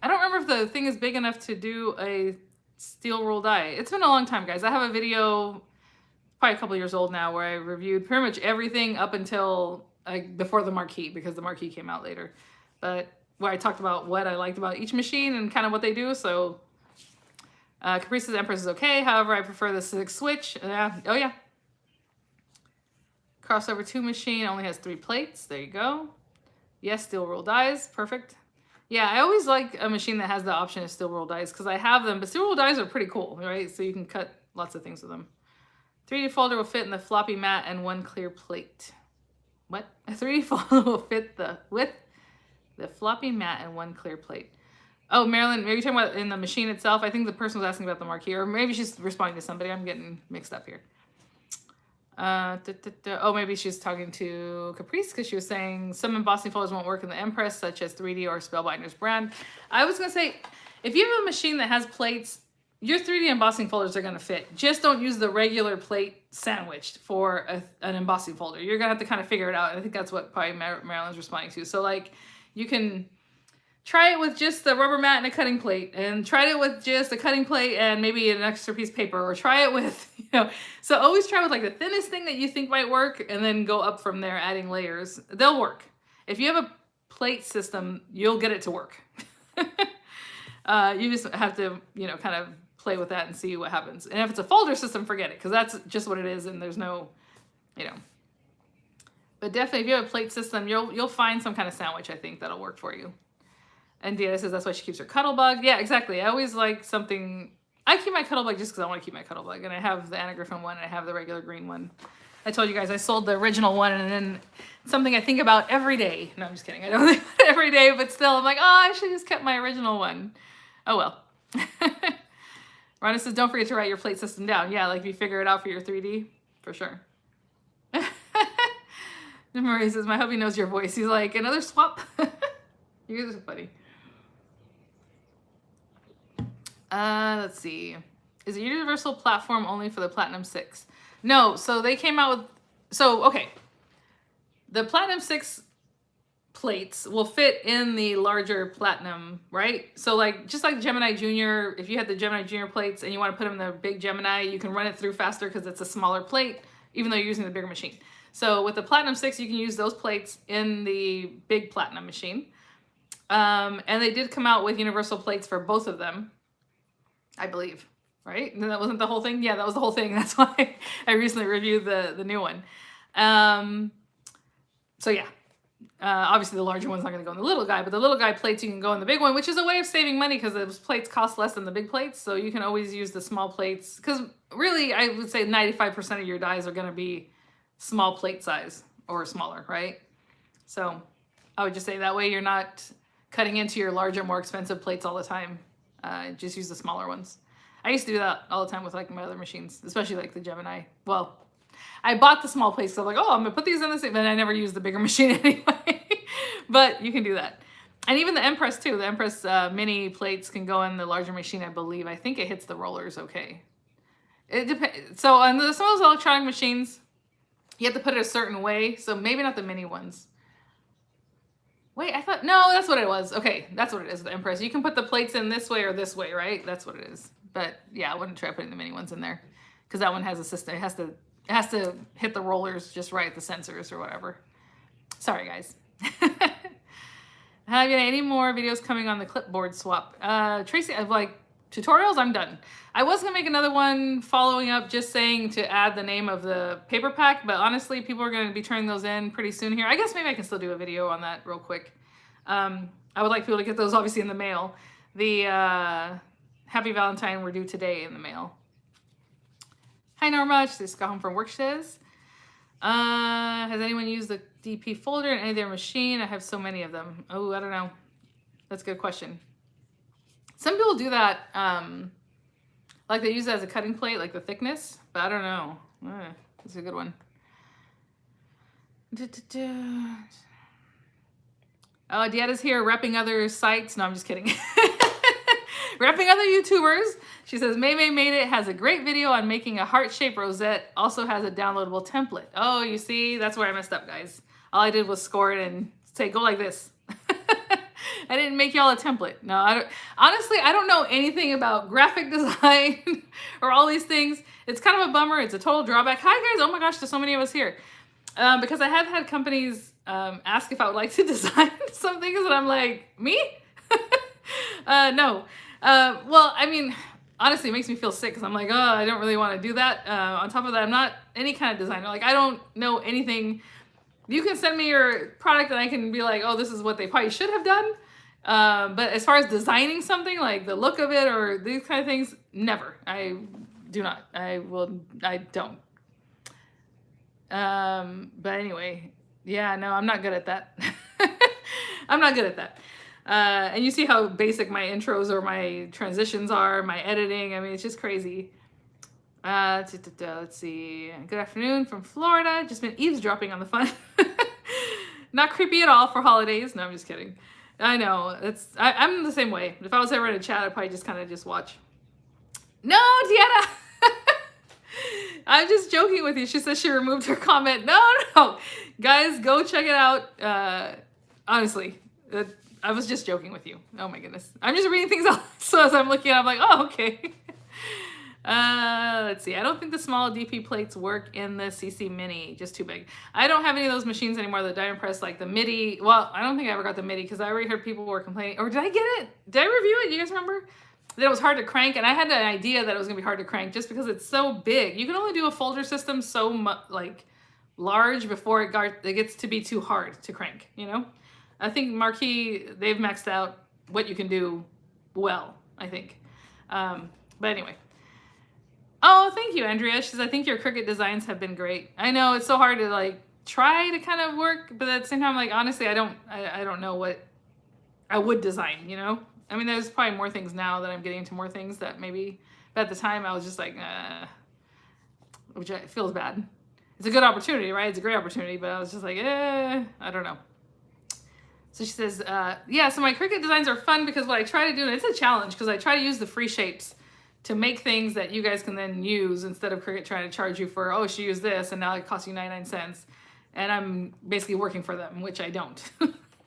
A: I don't remember if the thing is big enough to do a steel rule die. It's been a long time, guys. I have a video, probably a couple years old now, where I reviewed pretty much everything up until before the marquee, because the marquee came out later. But where I talked about what I liked about each machine and kind of what they do. So Caprice's Empress is okay. However, I prefer the Sizzix Switch. Oh yeah. Crossover 2 machine only has 3 plates. There you go. Yes, steel rule dies. Perfect. Yeah, I always like a machine that has the option of steel rule dies because I have them, but steel rule dies are pretty cool, right? So you can cut lots of things with them. 3D folder will fit in the floppy mat and 1 clear plate. What? A 3D folder will fit with the floppy mat and 1 clear plate. Oh, Marilyn, maybe you're talking about in the machine itself. I think the person was asking about the marquee, or maybe she's responding to somebody. I'm getting mixed up here. Oh, maybe she's talking to Caprice because she was saying some embossing folders won't work in the Empress, such as 3D or Spellbinders brand. I was going to say, if you have a machine that has plates, your 3D embossing folders are going to fit. Just don't use the regular plate sandwiched for an embossing folder. You're going to have to kind of figure it out. I think that's what probably Marilyn's responding to. So like, you can try it with just the rubber mat and a cutting plate, and try it with just a cutting plate and maybe an extra piece of paper, or try it with, so always try with like the thinnest thing that you think might work and then go up from there, adding layers. They'll work. If you have a plate system, you'll get it to work. You just have to, kind of play with that and see what happens. And if it's a folder system, forget it, because that's just what it is, and there's no, you know. But definitely, if you have a plate system, you'll find some kind of sandwich, I think, that'll work for you. And Deanna says that's why she keeps her Cuttlebug. Yeah, exactly. I always like something. I keep my Cuttlebug just because I want to keep my Cuttlebug. And I have the Anna Griffin one, and I have the regular green one. I told you guys I sold the original one, and then something I think about every day. No, I'm just kidding. I don't think about it every day, but still, I'm like, oh, I should just kept my original one. Oh, well. Rhonda says, don't forget to write your plate system down. Yeah, like if you figure it out for your 3D, for sure. Marie says, my hubby knows your voice. He's like, another swap? You guys are funny. Let's see. Is it universal platform only for the Platinum 6? No, so they came out with, so, okay. The Platinum 6 plates will fit in the larger Platinum, right? So like, just like Gemini Junior, if you had the Gemini Junior plates and you want to put them in the big Gemini, you can run it through faster because it's a smaller plate, even though you're using the bigger machine. So with the Platinum 6, you can use those plates in the big Platinum machine. And they did come out with universal plates for both of them, I believe, right? And that wasn't the whole thing? Yeah, that was the whole thing. That's why I recently reviewed the new one. So yeah, obviously the larger one's not going to go in the little guy, but the little guy plates you can go in the big one, which is a way of saving money because those plates cost less than the big plates. So you can always use the small plates because really I would say 95% of your dies are going to be small plate size or smaller, right? So I would just say that way you're not cutting into your larger, more expensive plates all the time. Just use the smaller ones. I used to do that all the time with like my other machines, especially like the Gemini. Well, I bought the small plates. So I'm like, oh, I'm gonna put these in the same, but I never used the bigger machine anyway. But you can do that. And even the Empress too. The Empress mini plates can go in the larger machine, I believe. I think it hits the rollers okay. It depends. So on some of those electronic machines, you have to put it a certain way. So maybe not the mini ones. Wait, I thought, no, that's what it was. Okay, that's what it is, the Empress. You can put the plates in this way or this way, right? That's what it is. But yeah, I wouldn't try putting the mini ones in there because that one has a system. It has to hit the rollers just right, the sensors or whatever. Sorry, guys. Have you any more videos coming on the clipboard swap? Tracy, I've like tutorials, I'm done. I was gonna make another one following up just saying to add the name of the paper pack, but honestly, people are gonna be turning those in pretty soon here. I guess maybe I can still do a video on that real quick. I would like people to get those obviously in the mail. The Happy Valentine were due today in the mail. Hi Norma, she just got home from work, she says. Has anyone used the DP folder in any of their machine? I have so many of them. Oh, I don't know. That's a good question. Some people do that, like they use it as a cutting plate, like the thickness, but I don't know. That's a good one. Oh, Dieta's here repping other sites. No, I'm just kidding. Repping other YouTubers. She says, May made it, has a great video on making a heart-shaped rosette, also has a downloadable template. Oh, you see, that's where I messed up, guys. All I did was score it and say, go like this. I didn't make y'all a template. No, honestly, I don't know anything about graphic design or all these things. It's kind of a bummer. It's a total drawback. Hi, guys. Oh my gosh, there's so many of us here. Because I have had companies ask if I would like to design some things, and I'm like, me? No. Well, I mean, honestly, it makes me feel sick because I'm like, oh, I don't really want to do that. On top of that, I'm not any kind of designer. Like, I don't know anything. You can send me your product and I can be like, oh, this is what they probably should have done. But as far as designing something, like the look of it or these kind of things, never. I do not. I don't. But anyway, yeah, no, I'm not good at that. I'm not good at that. And you see how basic my intros or my transitions are, my editing. I mean, it's just crazy. Let's see. Good afternoon from Florida. Just been eavesdropping on the fun. Not creepy at all for holidays. No, I'm just kidding. I know. I'm the same way. If I was ever in a chat, I'd probably just kind of just watch. No, Deanna! I'm just joking with you. She says she removed her comment. No. Guys, go check it out. Honestly, I was just joking with you. Oh my goodness. I'm just reading things out. So as I'm looking at it, I'm like, oh, okay. Let's see. I don't think the small DP plates work in the CC Mini. Just too big. I don't have any of those machines anymore. The Dynapress, like the MIDI. Well, I don't think I ever got the MIDI because I already heard people were complaining. Or did I get it? Did I review it? You guys remember? that it was hard to crank, and I had an idea that it was gonna be hard to crank just because it's so big. You can only do a folder system so like large before it gets to be too hard to crank, you know? I think Marquee, they've maxed out what you can do well, I think. But anyway. Oh, thank you, Andrea. She says, I think your Cricut designs have been great. I know it's so hard to like try to kind of work, but at the same time, like honestly, I don't know what I would design, you know? I mean, there's probably more things now that I'm getting into more things that maybe, but at the time I was just like, which feels bad. It's a good opportunity, right? It's a great opportunity, but I was just like, I don't know. So she says, yeah, so my Cricut designs are fun because what I try to do, and it's a challenge because I try to use the free shapes to make things that you guys can then use instead of Cricut trying to charge you for, oh, she used this and now it costs you 99 cents. And I'm basically working for them, which I don't.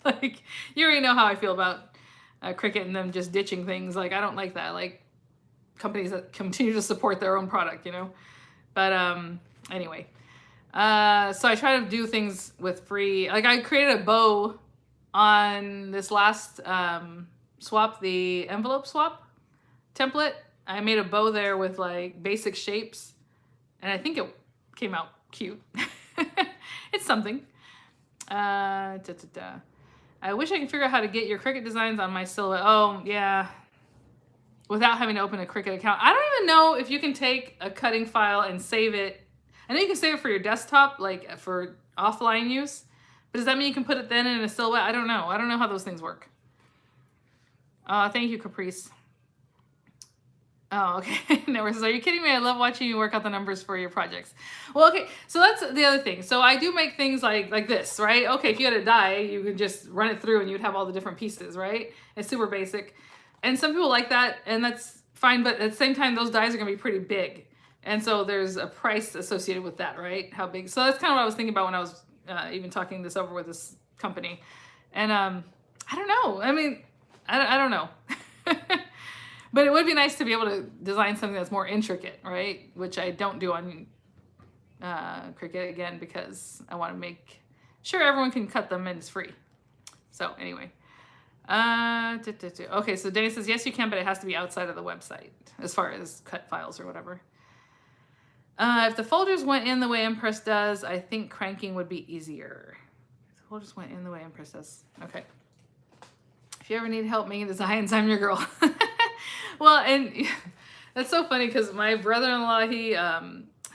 A: Like, you already know how I feel about Cricut and them just ditching things. Like, I don't like that. Like, companies that continue to support their own product, you know? But anyway, so I try to do things with free, like I created a bow on this last swap, the envelope swap template. I made a bow there with like basic shapes and I think it came out cute. It's something. I wish I could figure out how to get your Cricut designs on my silhouette. Oh, yeah. Without having to open a Cricut account. I don't even know if you can take a cutting file and save it. I know you can save it for your desktop, like for offline use. But does that mean you can put it then in a silhouette? I don't know. I don't know how those things work. Thank you, Caprice. Oh, okay. No worries. Are you kidding me? I love watching you work out the numbers for your projects. Well, okay. So that's the other thing. So I do make things like this, right? Okay, if you had a die, you could just run it through and you'd have all the different pieces, right? It's super basic. And some people like that, and that's fine. But at the same time, those dies are going to be pretty big. And so there's a price associated with that, right? How big. So that's kind of what I was thinking about when I was even talking this over with this company. And I don't know. I mean, I don't know. But it would be nice to be able to design something that's more intricate, right? Which I don't do on Cricut, again, because I want to make sure everyone can cut them and it's free. So anyway. Okay, so Danny says, yes, you can, but it has to be outside of the website as far as cut files or whatever. If the folders went in the way Impress does, I think cranking would be easier. If the folders went in the way Impress does. Okay. If you ever need help making designs, I'm your girl. Well, and that's so funny because my brother-in-law,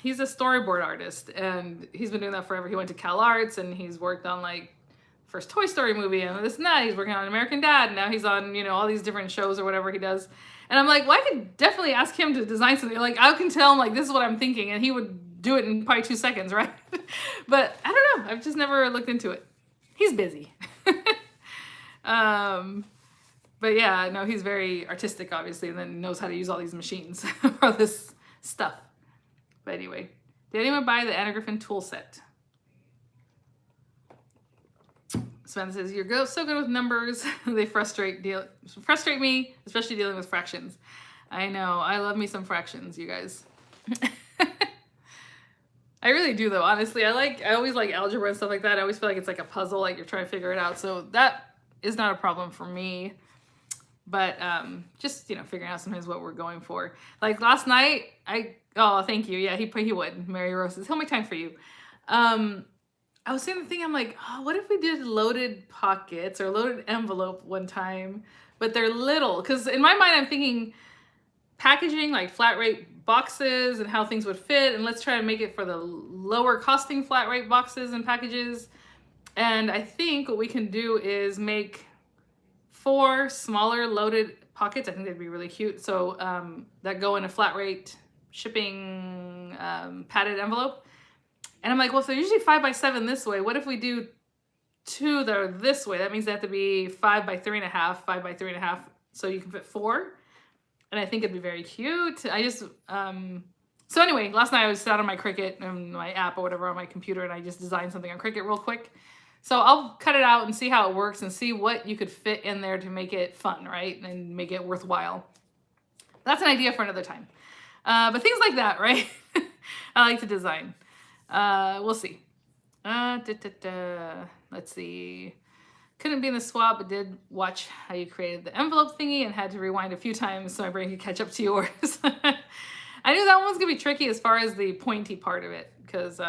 A: he's a storyboard artist and he's been doing that forever. He went to Cal Arts and he's worked on like first Toy Story movie and this and that. He's working on American Dad and now he's on, you know, all these different shows or whatever he does. And I'm like, well, I could definitely ask him to design something. Like, I can tell him, like, this is what I'm thinking, and he would do it in probably 2 seconds, right? But I don't know. I've just never looked into it. He's busy. But yeah, no, he's very artistic, obviously, and then knows how to use all these machines for this stuff. But anyway, did anyone buy the Anna Griffin tool set? Samantha says, you're so good with numbers. They frustrate me, especially dealing with fractions. I know. I love me some fractions, you guys. I really do, though. Honestly, I always like algebra and stuff like that. I always feel like it's like a puzzle, like you're trying to figure it out. So that is not a problem for me. But just, you know, figuring out sometimes what we're going for. Like last night, oh, thank you. Yeah, he would. Mary Rose says, he'll make time for you. I was saying the thing, I'm like, oh, what if we did loaded pockets or loaded envelope one time, but they're little? Because in my mind, I'm thinking packaging, like flat rate boxes and how things would fit. And let's try to make it for the lower costing flat rate boxes and packages. And I think what we can do is make 4 smaller loaded pockets. I think they'd be really cute. So that go in a flat rate shipping padded envelope. And I'm like, well, if they're usually 5 by 7 this way, what if we do 2 that are this way? That means they have to be 5 by 3.5, 5 by 3.5, so you can fit 4. And I think it'd be very cute. I just, so anyway, last night I was sat on my Cricut and my app or whatever on my computer, and I just designed something on Cricut real quick. So I'll cut it out and see how it works and see what you could fit in there to make it fun, right? And make it worthwhile. That's an idea for another time. But things like that, right? I like to design. We'll see. Let's see. Couldn't be in the swap, but did watch how you created the envelope thingy and had to rewind a few times so my brain could catch up to yours. I knew that one's gonna be tricky as far as the pointy part of it, because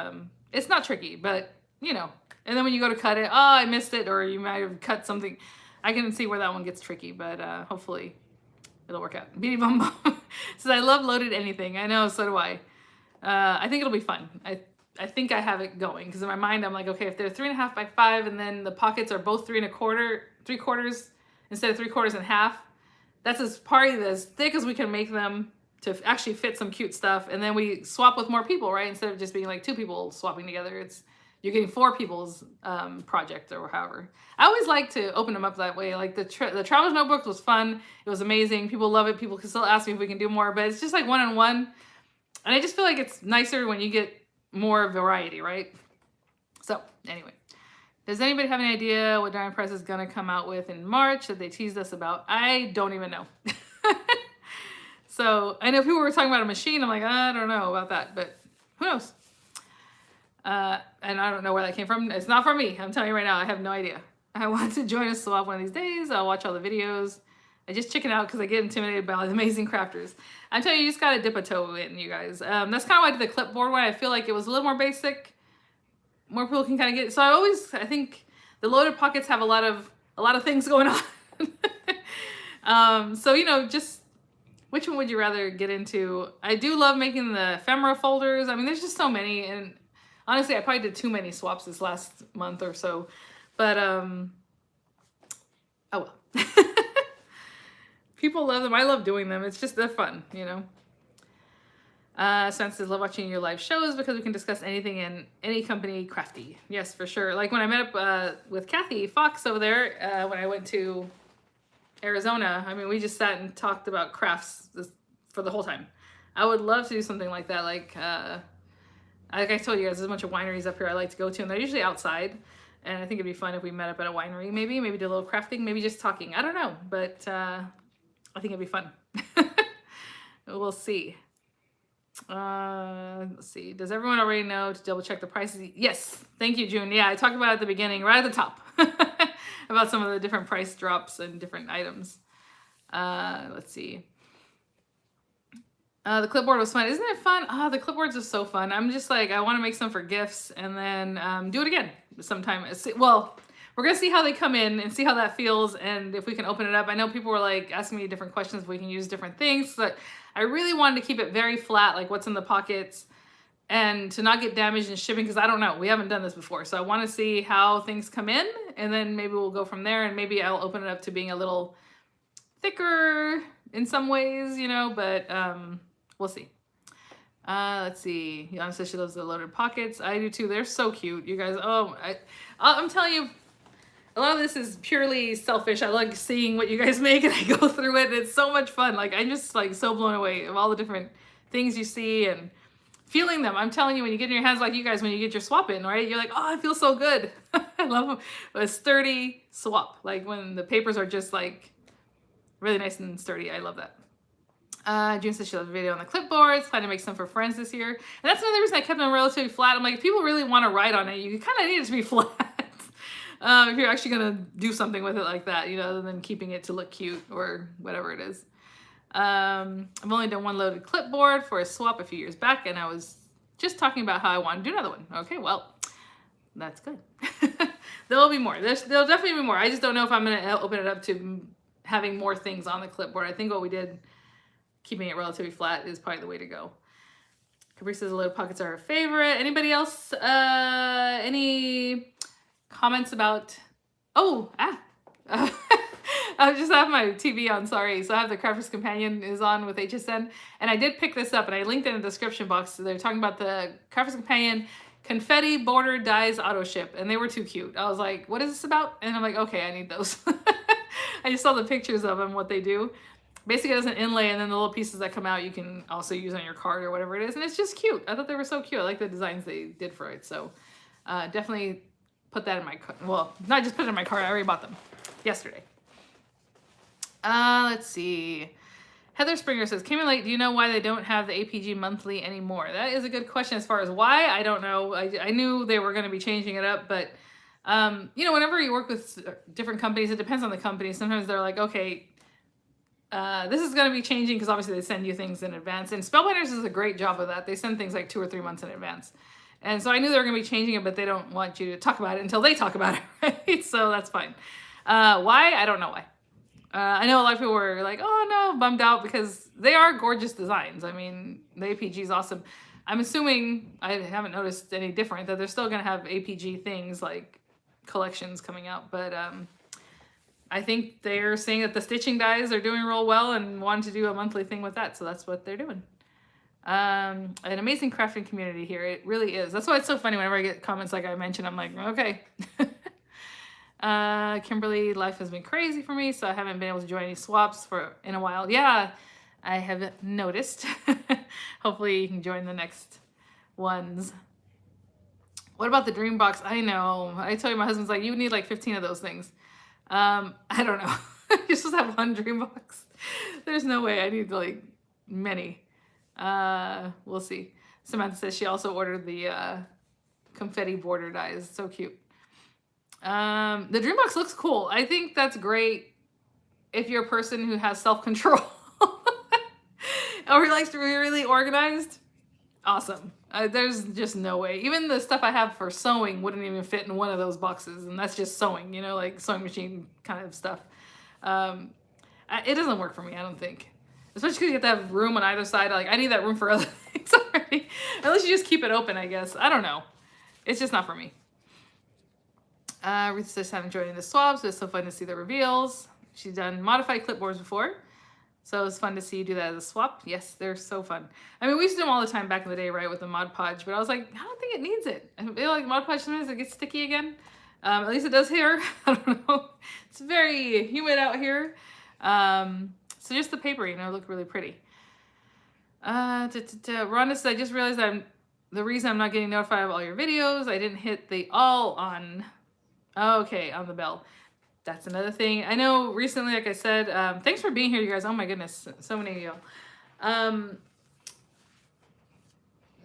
A: it's not tricky, but you know. And then when you go to cut it, oh, I missed it, or you might have cut something. I can see where that one gets tricky, but hopefully it'll work out. Beady Bum Bum says, I love loaded anything. I know, so do I. I think it'll be fun. I think I have it going, because in my mind I'm like, okay, if they're 3.5 by 5 and then the pockets are both 3.25 instead of 3/4 1/2, that's probably as thick as we can make them to actually fit some cute stuff. And then we swap with more people, right? Instead of just being like 2 people swapping together, you're getting 4 people's project or however. I always like to open them up that way. Like the Traveler's Notebook was fun. It was amazing. People love it. People can still ask me if we can do more, but it's just like one-on-one. And I just feel like it's nicer when you get more variety, right? So anyway, does anybody have any idea what Darn Press is gonna come out with in March that they teased us about? I don't even know. So I know people were talking about a machine. I'm like, I don't know about that, but who knows? And I don't know where that came from. It's not from me. I'm telling you right now, I have no idea. I want to join a swap one of these days. I'll watch all the videos. I just chicken out because I get intimidated by all the amazing crafters. I'm telling you, you just got to dip a toe in, you guys. That's kind of why I did the clipboard one. I feel like it was a little more basic. More people can kind of get it. So I think the loaded pockets have a lot of things going on. So, you know, just which one would you rather get into? I do love making the ephemera folders. I mean, there's just so many. And honestly, I probably did too many swaps this last month or so. But, oh well. People love them. I love doing them. It's just, they're fun, you know. Sense says, love watching your live shows because we can discuss anything in any company crafty. Yes, for sure. Like when I met up with Kathy Fox over there, when I went to Arizona, I mean, we just sat and talked about crafts for the whole time. I would love to do something like that. Like I told you guys, there's a bunch of wineries up here I like to go to, and they're usually outside. And I think it'd be fun if we met up at a winery, maybe do a little crafting, maybe just talking. I don't know, but I think it'd be fun. We'll see. Let's see. Does everyone already know to double check the prices? Yes. Thank you, June. Yeah, I talked about it at the beginning, right at the top, about some of the different price drops and different items. Let's see. The clipboard was fun. Isn't it fun? Oh, the clipboards are so fun. I'm just like, I want to make some for gifts and then do it again sometime. Well, we're going to see how they come in and see how that feels and if we can open it up. I know people were like asking me different questions if we can use different things, but I really wanted to keep it very flat, like what's in the pockets, and to not get damaged in shipping because I don't know. We haven't done this before. So I want to see how things come in and then maybe we'll go from there and maybe I'll open it up to being a little thicker in some ways, you know, but we'll see. Let's see. Yana says she loves the loaded pockets. I do too. They're so cute, you guys. Oh, I'm telling you, a lot of this is purely selfish. I like seeing what you guys make and I go through it. It's so much fun. Like I'm just like so blown away of all the different things you see and feeling them. I'm telling you, when you get in your hands like you guys, when you get your swap in, right? You're like, oh, I feel so good. I love a sturdy swap. Like when the papers are just like really nice and sturdy. I love that. June says she loves video on the clipboards. Plan to make some for friends this year. And that's another reason I kept them relatively flat. I'm like, if people really want to write on it, you kind of need it to be flat. If you're actually going to do something with it like that, you know, other than keeping it to look cute or whatever it is. I've only done one loaded clipboard for a swap a few years back, and I was just talking about how I want to do another one. Okay, well, that's good. There will be more. There'll definitely be more. I just don't know if I'm going to open it up to having more things on the clipboard. I think what we did, keeping it relatively flat, is probably the way to go. Capri says the loaded pockets are her favorite. Anybody else? Any comments about... I just have my TV on, sorry. So I have the Crafter's Companion is on with HSN. And I did pick this up and I linked it in the description box. So they're talking about the Crafter's Companion Confetti Border Dies Auto Ship. And they were too cute. I was like, what is this about? And I'm like, okay, I need those. I just saw the pictures of them, what they do. Basically, it has an inlay and then the little pieces that come out you can also use on your card or whatever it is. And it's just cute. I thought they were so cute. I like the designs they did for it. So definitely put that in my cart. Well, not just put it in my cart. I already bought them yesterday. Let's see. Heather Springer says, came in late. Do you know why they don't have the APG monthly anymore? That is a good question. As far as why, I don't know. I knew they were going to be changing it up, but You know, whenever you work with different companies, it depends on the company. Sometimes they're like, okay, this is going to be changing, because obviously they send you things in advance. And Spellbinders does a great job of that. They send things like 2 or 3 months in advance. And so I knew they were going to be changing it, but they don't want you to talk about it until they talk about it, right? So that's fine. Why? I don't know why. I know a lot of people were like, oh no, bummed out, because they are gorgeous designs. I mean, the APG is awesome. I'm assuming, I haven't noticed any different, that they're still going to have APG things like collections coming out. But I think they're saying that the stitching dies are doing real well and want to do a monthly thing with that. So that's what they're doing. An amazing crafting community here. It really is. That's why it's so funny whenever I get comments like I mentioned, I'm like, okay. Kimberly, life has been crazy for me, so I haven't been able to join any swaps in a while. Yeah, I have noticed. Hopefully you can join the next ones. What about the dream box? I know. I told you, my husband's like, you need like 15 of those things. I don't know. You're supposed to have one dream box. There's no way. I need like many. We'll see. Samantha says she also ordered the confetti border dies. So cute. The dream box looks cool. I think that's great if you're a person who has self-control or who likes to be really organized. Awesome. There's just no way. Even the stuff I have for sewing wouldn't even fit in one of those boxes, and that's just sewing, you know, like sewing machine kind of stuff. It doesn't work for me, I don't think. Especially because you have to have room on either side. Like, I need that room for other things already. Unless you just keep it open, I guess. I don't know. It's just not for me. Ruth says, haven't joined the swabs, but it's so fun to see the reveals. She's done modified clipboards before, so it was fun to see you do that as a swap. Yes, they're so fun. I mean, we used to do them all the time back in the day, right, with the Mod Podge, but I was like, I don't think it needs it. I feel like Mod Podge sometimes it gets sticky again. At least it does here. I don't know. It's very humid out here. So just the paper, you know, look really pretty. Rhonda says, I just realized the reason I'm not getting notified of all your videos, I didn't hit the all on. Okay, on the bell. That's another thing. I know recently, like I said, thanks for being here, you guys. Oh my goodness, so many of you.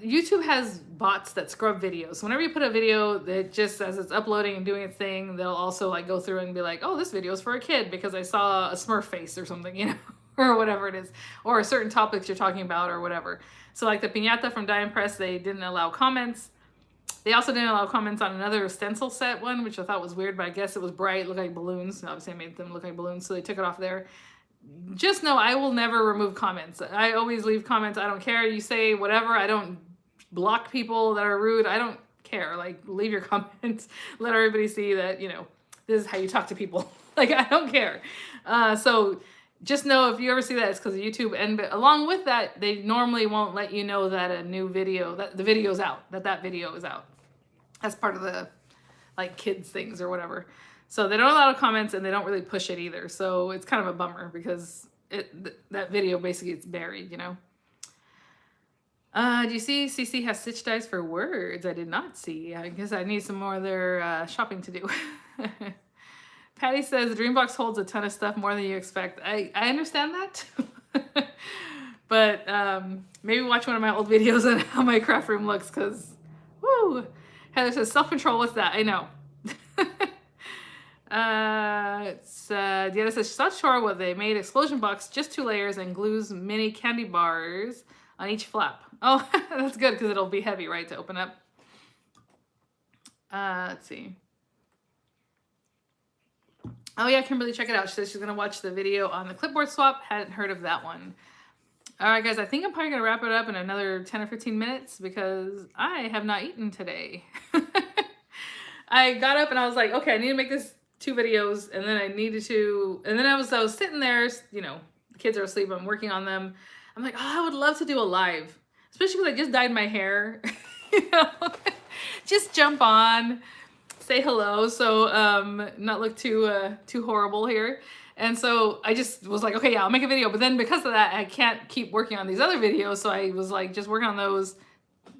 A: YouTube has bots that scrub videos. So whenever you put a video that just as it's uploading and doing its thing, they'll also like go through and be like, oh, this video is for a kid because I saw a Smurf face or something, you know, or whatever it is, or certain topics you're talking about or whatever. So like the piñata from Die and Press, they didn't allow comments. They also didn't allow comments on another stencil set one, which I thought was weird, but I guess it was bright, looked like balloons. Obviously I made them look like balloons, so they took it off there. Just know I will never remove comments. I always leave comments. I don't care. You say whatever. I don't block people that are rude. I don't care. Like, leave your comments. Let everybody see that, you know, this is how you talk to people. Like, I don't care. So just know if you ever see that, it's because of YouTube. And along with that, they normally won't let you know that a new video, that the video's out, that video is out. That's part of the, like, kids things or whatever. So they don't allow comments and they don't really push it either. So it's kind of a bummer because that video basically gets buried, you know. Do you see CC has stitch dies for words? I did not see. I guess I need some more of their shopping to do. Patty says, Dreambox holds a ton of stuff, more than you expect. I understand that. But maybe watch one of my old videos on how my craft room looks, because, woo! Heather says, self-control, what's that? I know. Deanna says, she's not sure what they made. Explosion box, just 2 layers, and glues mini candy bars on each flap. Oh, that's good, because it'll be heavy, right, to open up. Let's see. Oh yeah, Kimberly, check it out. She says she's going to watch the video on the clipboard swap. Hadn't heard of that one. All right, guys, I think I'm probably going to wrap it up in another 10 or 15 minutes because I have not eaten today. I got up and I was like, okay, I need to make this 2 videos, and then I needed to, and then I was sitting there, you know, the kids are asleep, I'm working on them. I'm like, oh, I would love to do a live, especially because I just dyed my hair, you know, just jump on, say hello, so not look too horrible here. And so I just was like, okay, yeah, I'll make a video. But then because of that, I can't keep working on these other videos. So I was like, just working on those,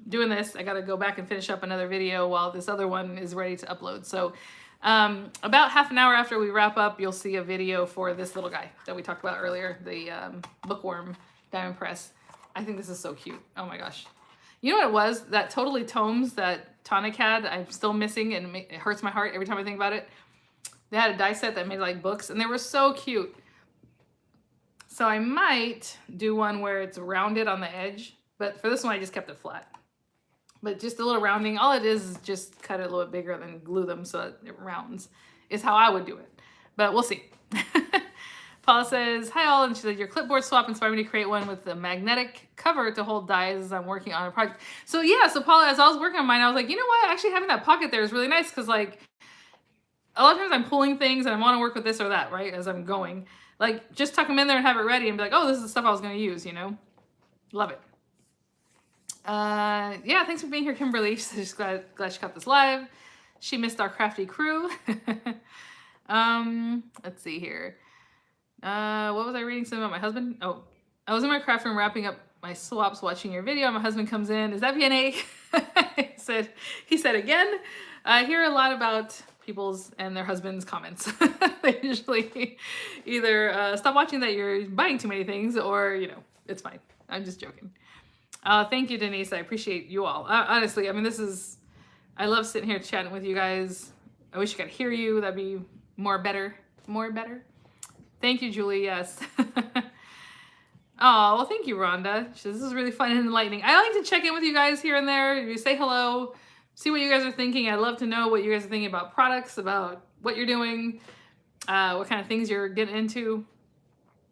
A: doing this. I got to go back and finish up another video while this other one is ready to upload. So about half an hour after we wrap up, you'll see a video for this little guy that we talked about earlier, the bookworm diamond press. I think this is so cute. Oh my gosh. You know what it was? That Totally Tomes, that Tonic had, I'm still missing, and it hurts my heart every time I think about it. They had a die set that made like books, and they were so cute. So I might do one where it's rounded on the edge, but for this one I just kept it flat. But just a little rounding, all it is just cut it a little bit bigger, then glue them so that it rounds, is how I would do it. But we'll see. Paula says, hi all, and she said, your clipboard swap inspired me to create one with the magnetic cover to hold dies as I'm working on a project. So yeah, so Paula, as I was working on mine, I was like, you know what, actually having that pocket there is really nice, because like, a lot of times I'm pulling things and I want to work with this or that, right, as I'm going. Like, just tuck them in there and have it ready and be like, oh, this is the stuff I was going to use, you know? Love it. Yeah, thanks for being here, Kimberly. She's just glad she caught this live. She missed our crafty crew. Let's see here. What was I reading? Something about my husband? Oh, I was in my craft room wrapping up my swaps watching your video. My husband comes in. Is that Vianney? He said again. I hear a lot about people's and their husbands' comments. They usually either stop watching that you're buying too many things, or, you know, it's fine. I'm just joking. Thank you, Denise. I appreciate you all. Honestly, I mean, I love sitting here chatting with you guys. I wish I could hear you. That'd be more better. Thank you, Julie. Yes. Oh, well, thank you, Rhonda. She says, this is really fun and enlightening. I like to check in with you guys here and there. You say hello, see what you guys are thinking. I'd love to know what you guys are thinking about products, about what you're doing, what kind of things you're getting into.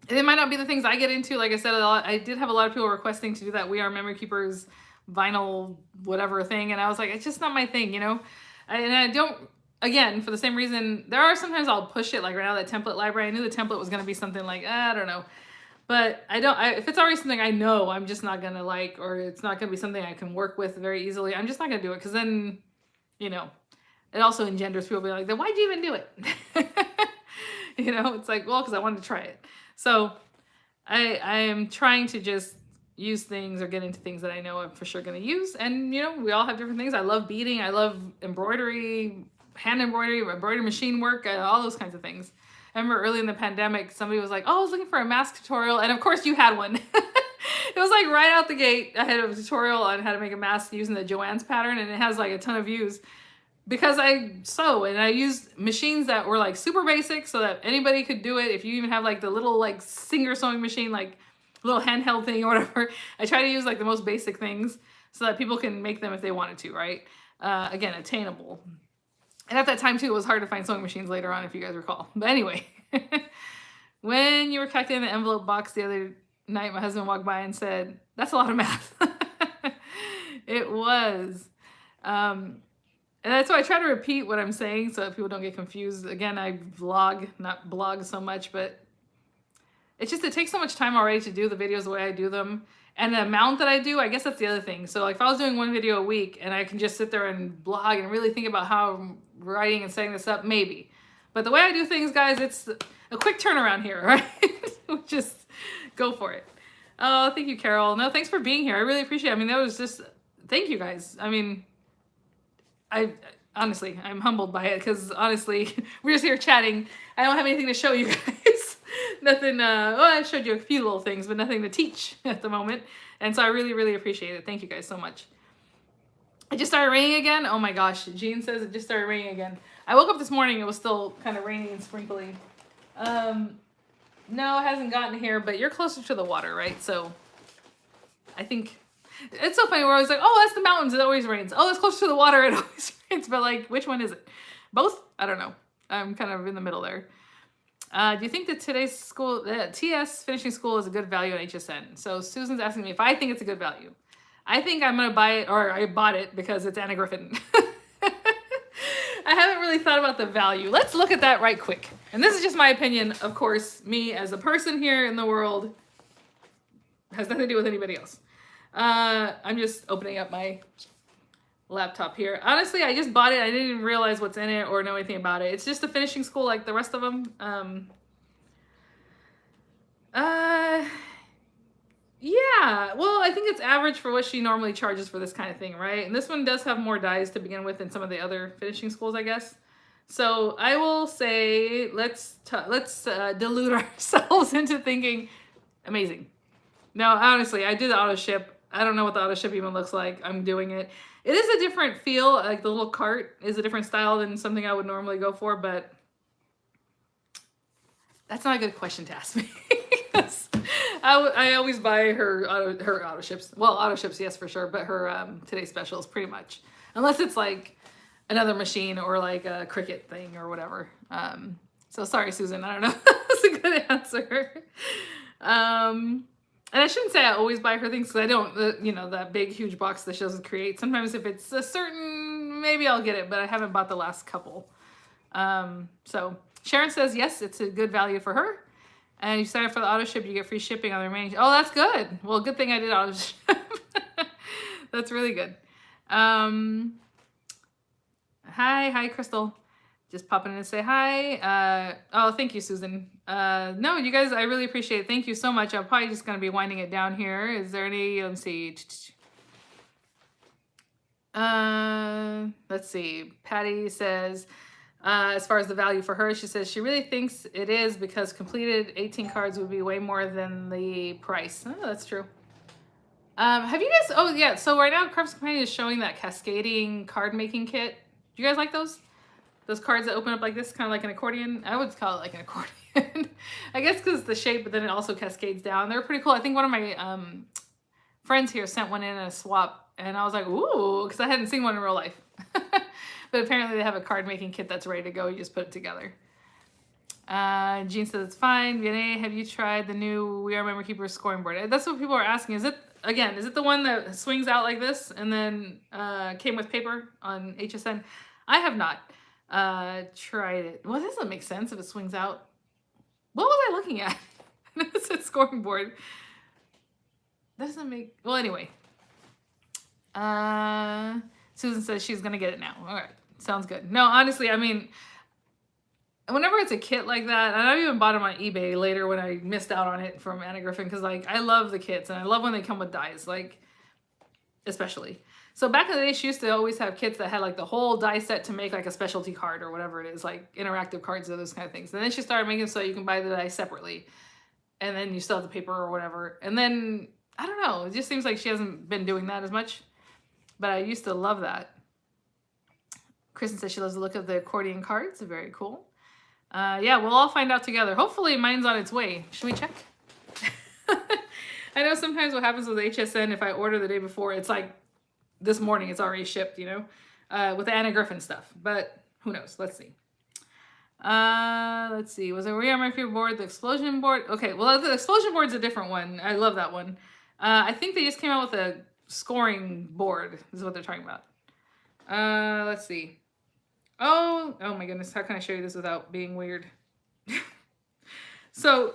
A: And it might not be the things I get into. Like I said, I did have a lot of people requesting to do that We Are Memory Keepers vinyl whatever thing, and I was like, it's just not my thing, you know? And I don't, again, for the same reason, there are sometimes I'll push it, like right now, that template library, I knew the template was going to be something like, I don't know. But if it's already something I know I'm just not going to like, or it's not going to be something I can work with very easily, I'm just not going to do it, because then, you know, it also engenders people being like, then why'd you even do it? You know, it's like, well, because I wanted to try it. So I am trying to just use things or get into things that I know I'm for sure going to use. And, you know, we all have different things. I love beading. I love embroidery, hand embroidery machine work, all those kinds of things. I remember early in the pandemic, somebody was like, oh, I was looking for a mask tutorial. And of course you had one. It was like right out the gate. I had a tutorial on how to make a mask using the Joann's pattern, and it has like a ton of views because I sew, and I used machines that were like super basic so that anybody could do it. If you even have like the little like Singer sewing machine, like little handheld thing or whatever, I try to use like the most basic things so that people can make them if they wanted to, right? Again, attainable. And at that time too, it was hard to find sewing machines later on, if you guys recall. But anyway, when you were calculating the envelope box the other night, my husband walked by and said, that's a lot of math. It was. And that's why I try to repeat what I'm saying so that people don't get confused. Again, I vlog, not blog so much, but it's just, it takes so much time already to do the videos the way I do them. And the amount that I do, I guess that's the other thing. So like if I was doing one video a week and I can just sit there and blog and really think about how I'm writing and setting this up, maybe. But the way I do things, guys, it's a quick turnaround here, right? Just go for it. Oh, thank you, Carol. No, thanks for being here. I really appreciate it. I mean, that was just, thank you guys. I mean, honestly, I'm humbled by it, because honestly, we're just here chatting. I don't have anything to show you guys. Nothing, well, I showed you a few little things, but nothing to teach at the moment. And so I really, really appreciate it. Thank you guys so much. It just started raining again. Oh my gosh. Jean says it just started raining again. I woke up this morning, it was still kind of rainy and sprinkly. No, it hasn't gotten here, but you're closer to the water, right? So I think it's so funny. We're always like, oh, that's the mountains, it always rains. Oh, it's close to the water, it always rains. But like, which one is it? Both? I don't know. I'm kind of in the middle there. Do you think that today's school, TS finishing school is a good value at HSN? So Susan's asking me if I think it's a good value. I think I'm going to buy it, or I bought it because it's Anna Griffin. I haven't really thought about the value. Let's look at that right quick. And this is just my opinion. Of course, me as a person here in the world has nothing to do with anybody else. I'm just opening up my laptop here. Honestly, I just bought it. I didn't even realize what's in it or know anything about it. It's just a finishing school like the rest of them. Yeah, well, I think it's average for what she normally charges for this kind of thing, right? And this one does have more dies to begin with than some of the other finishing schools, I guess. So I will say, let's delude ourselves into thinking amazing. Now, honestly, I did the auto ship. I don't know what the auto ship even looks like. I'm doing it. It is a different feel. Like the little cart is a different style than something I would normally go for, but that's not a good question to ask me. I always buy her auto ships. Well, auto ships, yes, for sure, but her today's specials pretty much. Unless it's like another machine or like a Cricut thing or whatever. So sorry, Susan, I don't know. That's a good answer. And I shouldn't say I always buy her things because I don't, you know, that big, huge box that she doesn't create. Sometimes if it's a certain, maybe I'll get it, but I haven't bought the last couple. So Sharon says, yes, it's a good value for her. And you sign up for the auto ship, you get free shipping on the remaining. Oh, that's good. Well, good thing I did auto ship. That's really good. Hi, Crystal. Just popping in to say hi. Oh, thank you, Susan. No, you guys, I really appreciate it. Thank you so much. I'm probably just going to be winding it down here. Is there any, let's see. Let's see. Patty says, as far as the value for her, she says she really thinks it is because completed 18 cards would be way more than the price. Oh, that's true. Have you guys, oh yeah, so right now Crafts Companion is showing that cascading card making kit. Do you guys like those? Those cards that open up like this, kind of like an accordion. I would call it like an accordion. I guess because the shape, but then it also cascades down. They're pretty cool. I think one of my friends here sent one in a swap, and I was like, ooh, because I hadn't seen one in real life. But apparently they have a card making kit that's ready to go. You just put it together. Jean says it's fine. Vianney, have you tried the new We Are Memory Keepers scoring board? That's what people are asking. Is it the one that swings out like this and then came with paper on HSN? I have not tried it. Well, that doesn't make sense if it swings out. What was I looking at? It said scoring board. That doesn't make, well, anyway. Susan says she's gonna get it now. All right, sounds good. No, honestly, I mean, whenever it's a kit like that, and I even bought them on eBay later when I missed out on it from Anna Griffin, because like I love the kits and I love when they come with dies, like especially. So back in the day, she used to always have kits that had like the whole die set to make like a specialty card or whatever it is, like interactive cards or those kind of things. And then she started making it so you can buy the die separately, and then you still have the paper or whatever. And then I don't know, it just seems like she hasn't been doing that as much. But I used to love that. Kristen says she loves the look of the accordion cards. Very cool. Yeah, we'll all find out together. Hopefully mine's on its way. Should we check? I know sometimes what happens with HSN, if I order the day before, it's like this morning it's already shipped, you know, with the Anna Griffin stuff. But who knows? Let's see. Let's see. Was it We Are My Favorite board? The explosion board? Okay, well, the explosion board's a different one. I love that one. I think they just came out with a scoring board is what they're talking about. Let's see. Oh my goodness, how can I show you this without being weird? So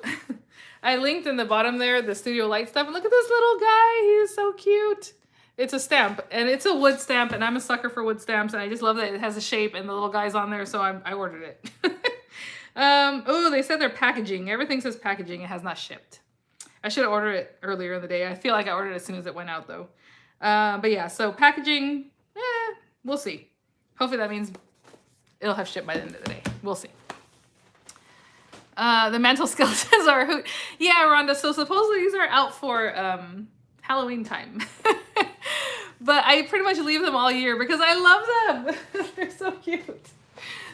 A: I linked in the bottom there the Studio Light stuff, and look at this little guy. He is so cute. It's a stamp, and it's a wood stamp, and I'm a sucker for wood stamps, and I just love that it has a shape and the little guy's on there, so I ordered it. Oh, they said they're packaging. Everything says packaging. It has not shipped. I should have ordered it earlier in the day. I feel like I ordered it as soon as it went out, though. But yeah, so packaging, we'll see. Hopefully that means it'll have shipped by the end of the day. We'll see. The mantle skeletons are a hoot. Yeah, Rhonda, so supposedly these are out for Halloween time. But I pretty much leave them all year because I love them. They're so cute.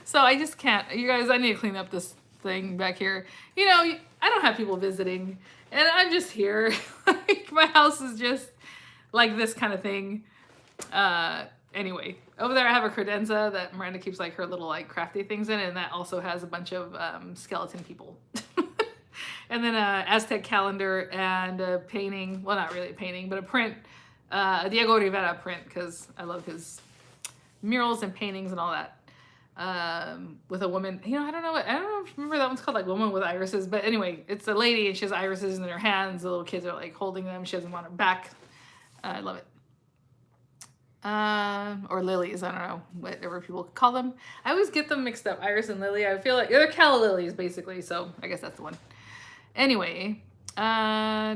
A: So I just can't. You guys, I need to clean up this thing back here. You know, I don't have people visiting, and I'm just here. Like, my house is just like this kind of thing. Anyway, over there I have a credenza that Miranda keeps like her little like crafty things in, and that also has a bunch of skeleton people. And then a Aztec calendar and a painting, well, not really a painting, but a print, a Diego Rivera print, because I love his murals and paintings and all that. With a woman, you know, I don't know, remember that one's called like Woman with Irises, but anyway, it's a lady and she has irises in her hands. The little kids are like holding them. She has them on her back. I love it. Or lilies, I don't know, whatever people call them. I always get them mixed up, iris and lily. I feel like they're calla lilies basically, so I guess that's the one. Anyway, oh,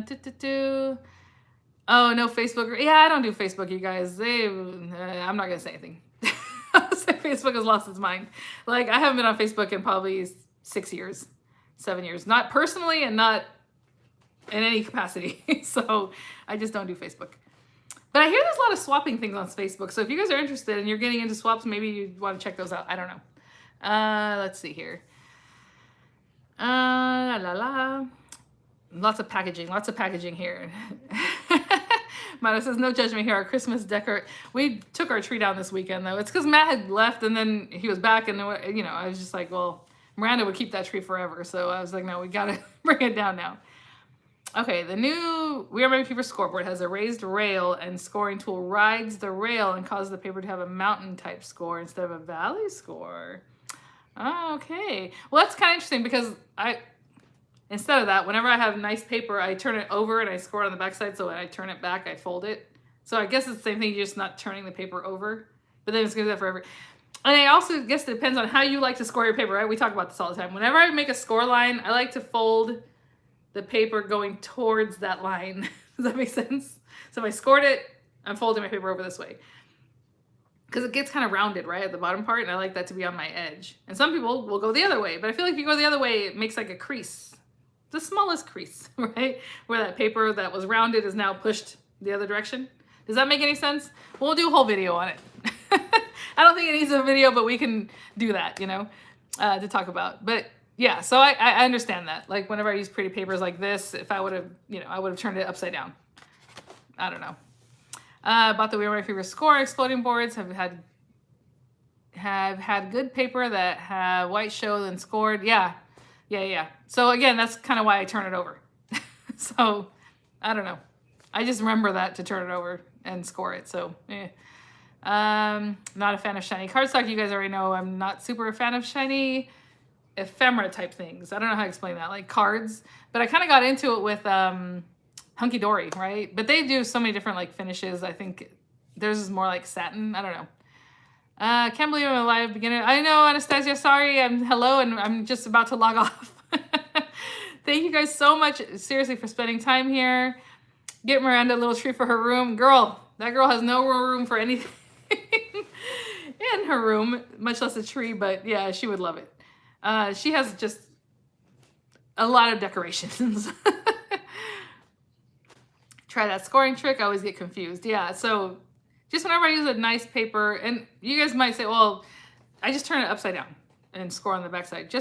A: no Facebook. Yeah, I don't do Facebook, you guys. I'm not gonna say anything. Facebook has lost its mind. Like, I haven't been on Facebook in probably 6 years, 7 years. Not personally and not in any capacity. So I just don't do Facebook. But I hear there's a lot of swapping things on Facebook. So if you guys are interested and you're getting into swaps, maybe you want to check those out. I don't know. Let's see here. Lots of packaging here. Mata says, no judgment here. Our Christmas decor. We took our tree down this weekend, though. It's because Matt had left, and then he was back, and, you know, I was just like, well, Miranda would keep that tree forever. So I was like, no, we got to bring it down now. Okay, the new We Are Many Paper scoreboard has a raised rail, and scoring tool rides the rail and causes the paper to have a mountain-type score instead of a valley score. Oh, okay. Well, that's kind of interesting because instead of that, whenever I have nice paper, I turn it over and I score it on the backside. So when I turn it back, I fold it. So I guess it's the same thing, you're just not turning the paper over. But then it's going to do that forever. And I also guess it depends on how you like to score your paper, right? We talk about this all the time. Whenever I make a score line, I like to fold the paper going towards that line. Does that make sense? So if I scored it, I'm folding my paper over this way. Because it gets kind of rounded, right, at the bottom part, and I like that to be on my edge. And some people will go the other way, but I feel like if you go the other way, it makes like a crease. The smallest crease, right? Where that paper that was rounded is now pushed the other direction. Does that make any sense? We'll do a whole video on it. I don't think it needs a video, but we can do that, you know, to talk about. But yeah, so I understand that. Like whenever I use pretty papers like this, if I would have, you know, I would have turned it upside down. I don't know. Bought the We Are My Favorite score exploding boards. Have had good paper that have white showed and scored. Yeah. So again, that's kind of why I turn it over. So I don't know. I just remember that to turn it over and score it. So not a fan of shiny cardstock. You guys already know I'm not super a fan of shiny ephemera type things. I don't know how to explain that, like cards. But I kind of got into it with Hunky Dory, right? But they do so many different like finishes. I think theirs is more like satin. I don't know. Can't believe I'm a live beginner. I know, Anastasia, sorry. Hello, and I'm just about to log off. Thank you guys so much, seriously, for spending time here. Get Miranda a little tree for her room. Girl, that girl has no room for anything in her room, much less a tree, but yeah, she would love it. She has just a lot of decorations. Try that scoring trick. I always get confused. Yeah, so just whenever I use a nice paper, and you guys might say, well, I just turn it upside down and score on the backside.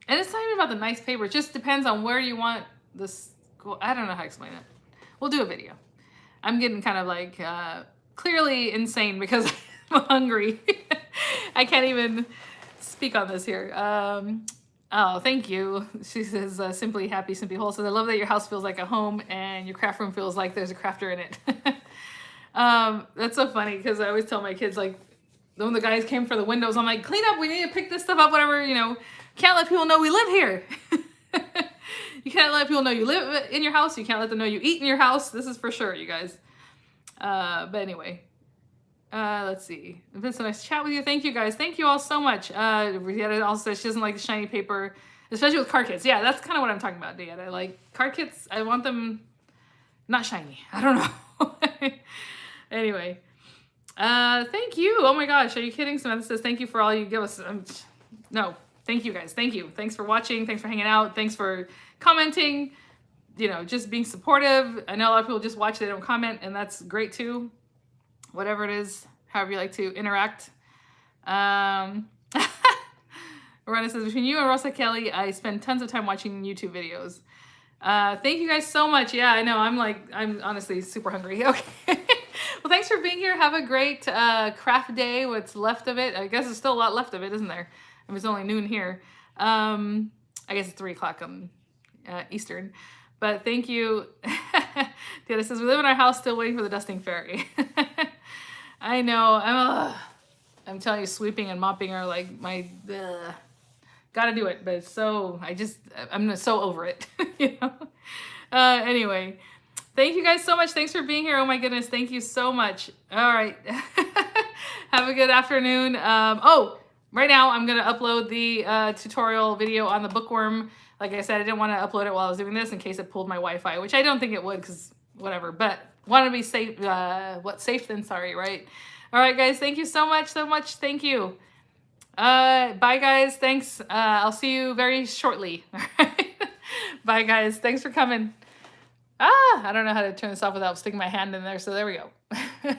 A: And it's not even about the nice paper. It just depends on where you want this. I don't know how to explain it. We'll do a video. I'm getting kind of like clearly insane because I'm hungry. I can't even speak on this here. Oh, thank you. She says, Simply Happy, Simply Whole says, I love that your house feels like a home and your craft room feels like there's a crafter in it. That's so funny because I always tell my kids, like, when the guys came for the windows, I'm like, clean up, we need to pick this stuff up, whatever, you know. Can't let people know we live here. You can't let people know you live in your house. You can't let them know you eat in your house. This is for sure, you guys. But anyway. Let's see. It's been so nice to chat with you. Thank you guys. Thank you all so much. Deanna also says she doesn't like the shiny paper, especially with card kits. Yeah, that's kind of what I'm talking about, Deanna. Like card kits, I want them not shiny. I don't know. Anyway. Thank you. Oh my gosh, are you kidding? Samantha says thank you for all you give us. No, thank you guys. Thank you. Thanks for watching. Thanks for hanging out. Thanks for commenting. You know, just being supportive. I know a lot of people just watch, they don't comment, and that's great too. Whatever it is, however you like to interact. Rhonda says, between you and Rosa Kelly, I spend tons of time watching YouTube videos. Thank you guys so much. Yeah, I know. I'm honestly super hungry. Okay. Well, thanks for being here. Have a great craft day. What's left of it. I guess there's still a lot left of it, isn't there? I mean, it's only noon here. I guess it's 3 o'clock Eastern. But thank you. The other says, we live in our house still waiting for the dusting fairy. I know. I'm telling you, sweeping and mopping are like my... gotta do it. But it's so... I'm so over it. You know? Anyway. Thank you guys so much. Thanks for being here. Oh my goodness. Thank you so much. All right. Have a good afternoon. Right now I'm going to upload the tutorial video on the bookworm. Like I said, I didn't want to upload it while I was doing this in case it pulled my Wi-Fi, which I don't think it would because whatever. But want to be safe. Safe than sorry, right? All right, guys. Thank you so much. Thank you. Bye, guys. Thanks. I'll see you very shortly. All right. Bye, guys. Thanks for coming. Ah, I don't know how to turn this off without sticking my hand in there, so there we go.